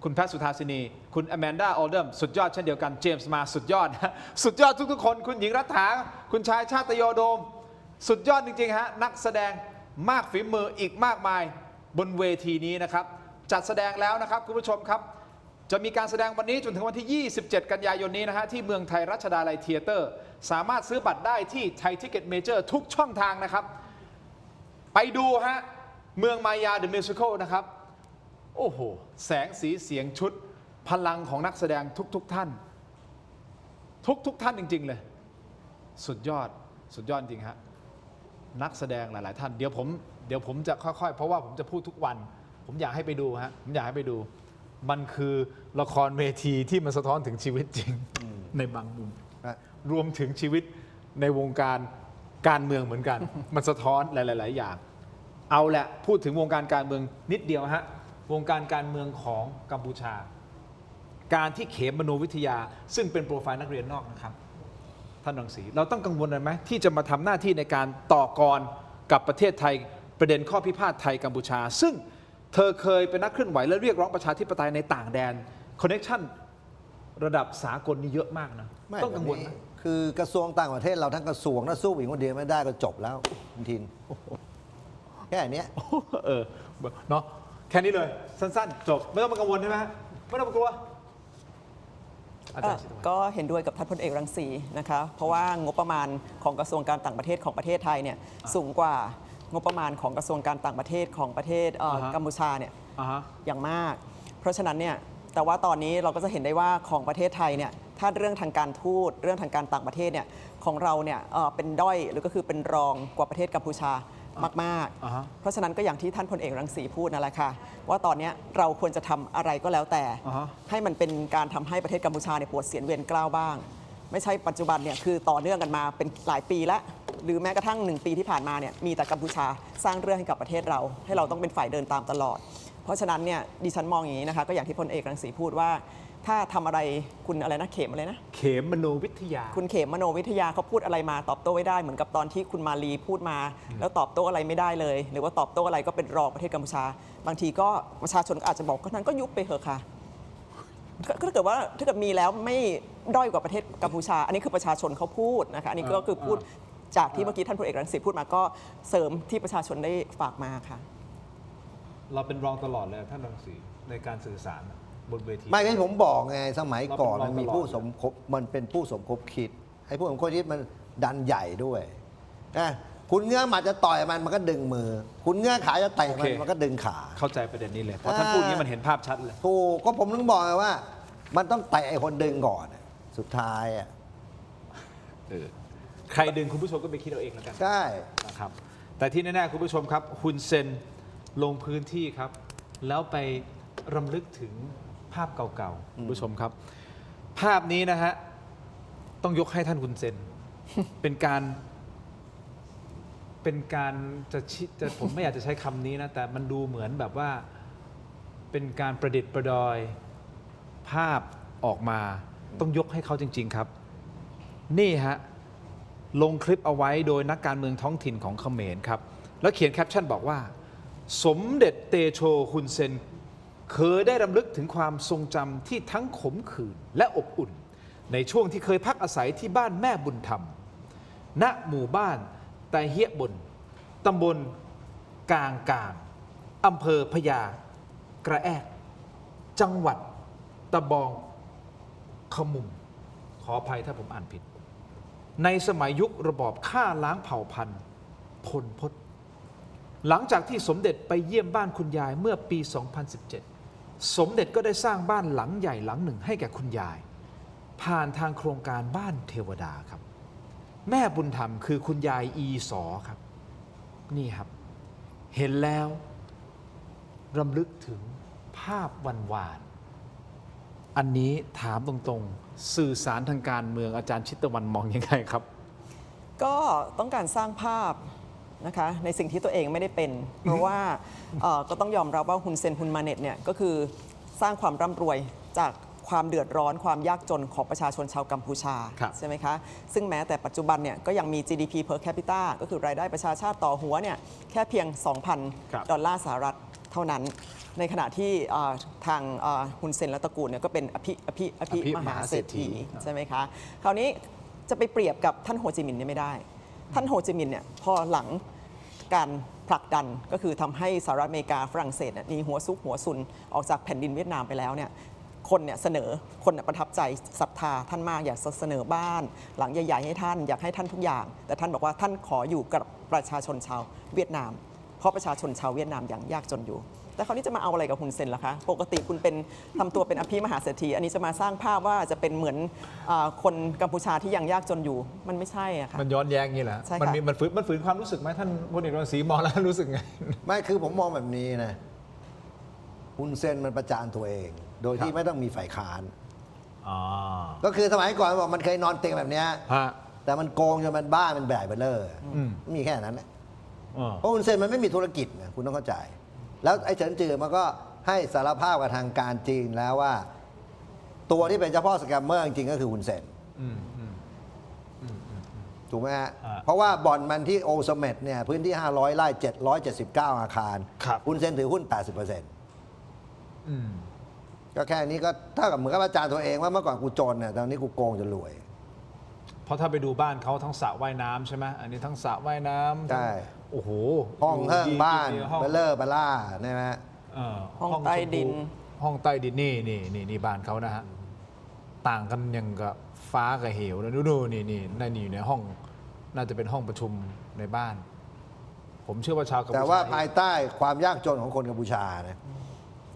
คุณแพทสุธาสินีคุณอแมนดาออลเดมสุดยอดเช่นเดียวกันเจมส์มาสุดยอดฮะสุดยอดทุกๆคนคุณหญิงรัฐาคุณชายชาตยโดมสุดยอดจริงๆฮะนักแสดงมากฝีมืออีกมากมายบนเวทีนี้นะครับจัดแสดงแล้วนะครับคุณผู้ชมครับจะมีการแสดงวันนี้จนถึงวันที่ 27 กันยายนนี้นะฮะที่เมืองไทยรัชดาลัยเธียเตอร์สามารถซื้อบัตรได้ที่ไทยทิกเก็ตเมเจอร์ทุกช่องทางนะครับไปดูฮะเมืองมายา The Musical นะครับโอ้โหแสงสีเสียงชุดพลังของนักแสดงทุกท่านทุกท่านจริงๆเลยสุดยอดจริงฮะนักแสดงหลายๆท่านเดี๋ยวผมจะค่อยๆเพราะว่าผมจะพูดทุกวันผมอยากให้ไปดูฮะผมอยากให้ไปดูมันคือละครเวทีที่มันสะท้อนถึงชีวิตจริงในบางมุมรวมถึงชีวิตในวงการเมืองเหมือนกัน มันสะท้อนหลายๆอย่างเอาแหละพูดถึงวงการการเมืองนิดเดียวฮะวงการการเมืองของกัมพูชาการที่เขมมโนวิทยาซึ่งเป็นโปรไฟล์นักเรียนนอกนะครับท่านรังสีเราต้องกังวลอะไรไหมที่จะมาทำหน้าที่ในการต่อกรกับประเทศไทยประเด็นข้อพิพาทไทยกัมพูชาซึ่งเธอเคยเป็นนักเคลื่อนไหวและเรียกร้องประชาธิปไตยในต่างแดนคอนเนคชั่นระดับสากลนี่เยอะมากนะต้องกังวลไหมคือกระทรวงต่างประเทศเราทั้งกระทรวงถ้าสู้อีกคนเดียวไม่ได้ก็จบแล้วคุณทินแค่นี้เนาะแค่นี้เลยสั้นๆจบไม่ต้องมากังวลใช่ไหมไม่ต้องกลัวก็เห็นด้วยกับท่านพลเอกรังสีนะคะเพราะว่างบประมาณของกระทรวงการต่างประเทศของประเทศไทยเนี่ยสูงกว่างบประมาณของกระทรวงการต่างประเทศของประเทศกัมพูชาเนี่ยอย่างมากเพราะฉะนั้นเนี่ยแต่ว่าตอนนี้เราก็จะเห็นได้ว่าของประเทศไทยเนี่ยถ้าเรื่องทางการทูตเรื่องทางการต่างประเทศเนี่ยของเราเนี่ยเป็นด้อยหรือก็คือเป็นรองกว่าประเทศกัมพูชามากๆเพราะฉะนั้นก็อย่างที่ท่านพลเอกรังสีพูดนั่นแหละค่ะว่าตอนนี้เราควรจะทำอะไรก็แล้วแต่ให้มันเป็นการทำให้ประเทศกัมพูชาเนี่ยปวดเสียนเวียนกล้าวบ้างไม่ใช่ปัจจุบันเนี่ยคือต่อเนื่องกันมาเป็นหลายปีแล้วหรือแม้กระทั่ง1 ปีที่ผ่านมาเนี่ยมีแต่กัมพูชาสร้างเรื่องให้กับประเทศเราให้เราต้องเป็นฝ่ายเดินตามตลอดเพราะฉะนั้นเนี่ยดิฉันมองอย่างนี้นะคะก็อย่างที่พลเอกรังสีพูดว่าถ้าทำอะไรคุณอะไรนะเขมอะไรนะเขมมโนวิทยาคุณเขมมโนวิทยาเขาพูดอะไรมาตอบโต้ไม่ได้เหมือนกับตอนที่คุณมาลีพูดมาแล้วตอบโต้อะไรไม่ได้เลยหรือว่าตอบโต้อะไรก็เป็นรองประเทศกัมพูชาบางทีก็ประชาชนอาจจะบอกก็นั้นก็ยุบไปเถอะค่ะก็ถ้าเกิดมีแล้วไม่ด้อยกว่าประเทศกัมพูชาอันนี้คือประชาชนเขาพูดนะคะอันนี้ก็คือพูดจากที่เมื่อกี้ท่านพลเอกรังสีพูดมาก็เสริมที่ประชาชนได้ฝากมาค่ะเราเป็นรองตลอดเลยท่านรังสีในการสื่อสารบนเวทีไม่งั้นผมบอกไงสมัยก่อนมันมีผู้สมคบมันเป็นผู้สมคบคิดไอ้ผู้สมคบคิดมันดันใหญ่ด้วยนะคุณเงื้อหมัดจะต่อยมันก็ดึงมือคุณเงื้อขาจะเตะมันก็ดึงขาเข้าใจประเด็นนี้เลยเพราะท่านพูดนี้มันเห็นภาพชัดเลยถูกก็ผมถึงบอกไงว่ามันต้องเตะไอ้คนดึงก่อนสุดท้ายใครดึงคุณผู้ชมก็ไปคิดเอาเองแล้วกันใช่นะครับแต่ที่แน่ๆคุณผู้ชมครับฮุนเซนลงพื้นที่ครับแล้วไปรำลึกถึงภาพเก่าๆคุณผู้ชมครับภาพนี้นะฮะต้องยกให้ท่านฮุนเซน เป็นการจะผมไม่อยากจะใช้คำนี้นะแต่มันดูเหมือนแบบว่าเป็นการประดิษฐ์ประดอยภาพออกมาต้องยกให้เขาจริงๆครับนี่ฮะลงคลิปเอาไว้โดยนักการเมืองท้องถิ่นของเขมรครับแล้วเขียนแคปชั่นบอกว่าสมเด็จเตโชฮุนเซนเคยได้รำลึกถึงความทรงจำที่ทั้งขมขื่นและอบอุ่นในช่วงที่เคยพักอาศัยที่บ้านแม่บุญธรรมณหมู่บ้านแต่เฮียบนตำบลกางอำเภอพญากระแอกจังหวัดตะบองขมุมขออภัยถ้าผมอ่านผิดในสมัยยุคระบอบฆ่าล้างเผ่าพันธุ์พลพศหลังจากที่สมเด็จไปเยี่ยมบ้านคุณยายเมื่อปี 2017 สมเด็จก็ได้สร้างบ้านหลังใหญ่หลังหนึ่งให้แก่คุณยายผ่านทางโครงการบ้านเทวดาครับแม่บุญธรรมคือคุณยายอีสอครับนี่ครับเห็นแล้วรำลึกถึงภาพหวานๆอันนี้ถามตรงๆสื่อสารทางการเมืองอาจารย์ชิตวรรณมองยังไงครับ ก็ต้องการสร้างภาพนะคะในสิ่งที่ตัวเองไม่ได้เป็น เพราะว่าก็ต้องยอมรับว่าฮุนเซนฮุนมาเน็ตเนี่ยก็คือสร้างความร่ำรวยจากความเดือดร้อนความยากจนของประชาชนชาวกัมพูชาใช่ไหมคะซึ่งแม้แต่ปัจจุบันเนี่ยก็ยังมี GDP per capita ก็คือรายได้ประชาชาติต่อหัวเนี่ยแค่เพียง 2,000 ดอลลาร์สหรัฐเท่านั้นในขณะที่ทางฮุนเซนและตระกูลเนี่ยก็เป็นอภิมหาเศรษฐีใช่ไหมคะคราวนี้จะไปเปรียบกับท่านโฮจิมินห์เนี่ยไม่ได้ท่านโฮจิมินห์เนี่ยพอหลังการผลักดันก็คือทำให้สหรัฐอเมริกาฝรั่งเศสหนีหัวซุกหัวซุนออกจากแผ่นดินเวียดนามไปแล้วเนี่ยคนเนี่ยคนประทับใจศรัทธาท่านมากอยากเสนอบ้านหลังใหญ่ๆให้ท่านอยากให้ท่านทุกอย่างแต่ท่านบอกว่าท่านขออยู่กับประชาชนชาวเวียดนามเพราะประชาชนชาวเวียดนามอย่างยากจนอยู่แต่คราวนี้จะมาเอาอะไรกับฮุนเซนล่ะคะปกติคุณเป็นทำตัวเป็นอภิมหาเศรษฐีอันนี้จะมาสร้างภาพว่าจะเป็นเหมือนคนกัมพูชาที่ยังยากจนอยู่มันไม่ใช่อะค่ะมันย้อนแย้งงี้แหละมันฝืนความรู้สึกไหมท่านพลเอกรังสีมองแล้วรู้สึกไงไม่คือผมมองแบบนี้นะฮุนเซนมันประจานตัวเอง โดยที่ไม่ต้องมีฝ่ายค้านก็คือสมัยก่อนบอกมันเคยนอนเตียงแบบนี้แต่มันโกงจนมันบ้ามันแบกไปเลยมีแค่นั้นแหละเพราะฮุนเซนมันไม่มีธุรกิจนะคุณต้องเข้าใจแล้วไอ้เฉินจือมันก็ให้สารภาพกับทางการจีนแล้วว่าตัวที่เป็นเจ้าพ่อสแกมเมอร์จริงๆก็คือฮุนเซนถูกไหมฮะเพราะว่าบ่อนมันที่โอซเมตเนี่ยพื้นที่500ไร่779อาคารฮุนเซนถือหุ้น 80%ก็แค่นี้ก็เท่ากับเหมือนกับอาจารย์ตัวเองว่าเมื่อก่อนกูจนเนี่ยตอนนี้กูโกงจนรวยเพราะถ้าไปดูบ้านเขาทั้งสระว่ายน้ำใช่ไหมอันนี้ทั้งสระว่ายน้ำใช่โอ้โหห้องเฮิ่งบ้านเบลเลอร์บาร่าใช่ไหมห้องใต้ดินห้องใต้ดินนี่บ้านเขานะฮะต่างกันยังกับฟ้ากับเหวนะดูนี่อยู่ในห้องน่าจะเป็นห้องประชุมในบ้านผมเชื่อว่าชาวกัมพูชาแต่ว่าภายใต้ความยากจนของคนกัมพูชานะ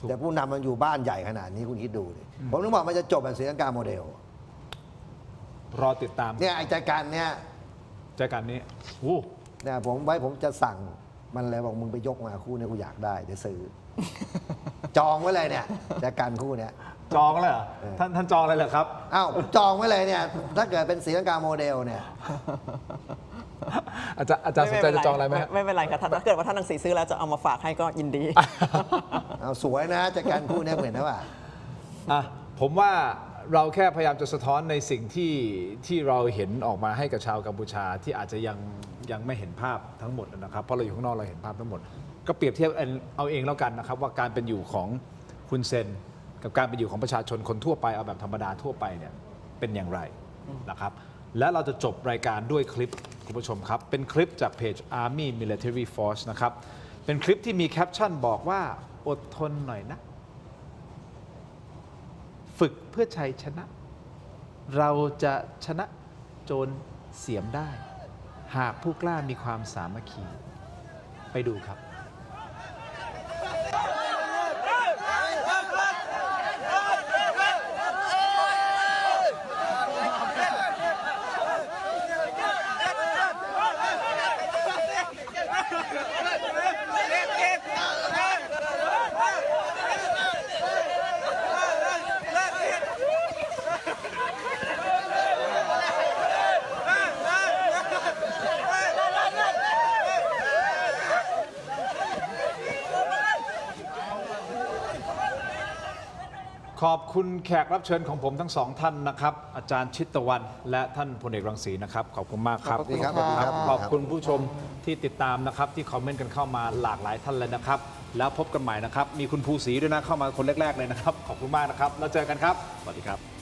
แต่ผู้นำมันอยู่บ้านใหญ่ขนาดนี้คุณคิดดูดิผมนึกว่ามันจะจบแบบศรีลังกาโมเดลรอติดตามเนี่ยไอ้ใจการเนี่ยเนี่ยผมจะสั่งมันเลยบอกมึงไปยกมาคู่นี้กูอยากได้เดี๋ยวซื้อ จองไว้เลยเนี่ยใจการคู่เนี้ยจองเลยเหรอท่านจองอะไรเหรอครับอ้าวจองไว้เลยเนี่ยถ้าเกิดเป็นศรีลังกาโมเดลเนี่ยอาจารย์สนใจจะจองอะไรไหมไม่เป็นไรครับถ้าเกิดว่าท่านหนังสือซื้อแล้วจะเอามาฝากให้ก็ยินดีเอาสวยนะใจการคู่นี้เหมือนนะว่าผมว่าเราแค่พยายามจะสะท้อนในสิ่งที่เราเห็นออกมาให้กับชาวกัมพูชาที่อาจจะยังไม่เห็นภาพทั้งหมดนะครับเพราะเราอยู่ข้างนอกเราเห็นภาพทั้งหมดก็เปรียบเทียบเอาเองแล้วกันนะครับว่าการเป็นอยู่ของฮุนเซนกับการเป็นอยู่ของประชาชนคนทั่วไปเอาแบบธรรมดาทั่วไปเนี่ยเป็นอย่างไรนะครับและเราจะจบรายการด้วยคลิปคุณผู้ชมครับเป็นคลิปจากเพจ Army Military Force นะครับเป็นคลิปที่มีแคปชั่นบอกว่าอดทนหน่อยนะฝึกเพื่อชัยชนะเราจะชนะโจรเสียมได้หากผู้กล้ามีความสามัคคีไปดูครับ ขอบคุณแขกรับเชิญของผมทั้งสองท่านนะครับอาจารย์ชิตตะวันและท่านพลเอกรังสีนะครับขอบคุณมากครับ ขอบคุณครับ ขอบคุณผู้ชมที่ติดตามนะครับที่คอมเมนต์กันเข้ามาหลากหลายท่านเลยนะครับแล้วพบกันใหม่นะครับมีคุณภูศรีด้วยนะเข้ามาคนแรกๆเลยนะครับขอบคุณมากนะครับแล้วเจอกันครับสวัสดีครับ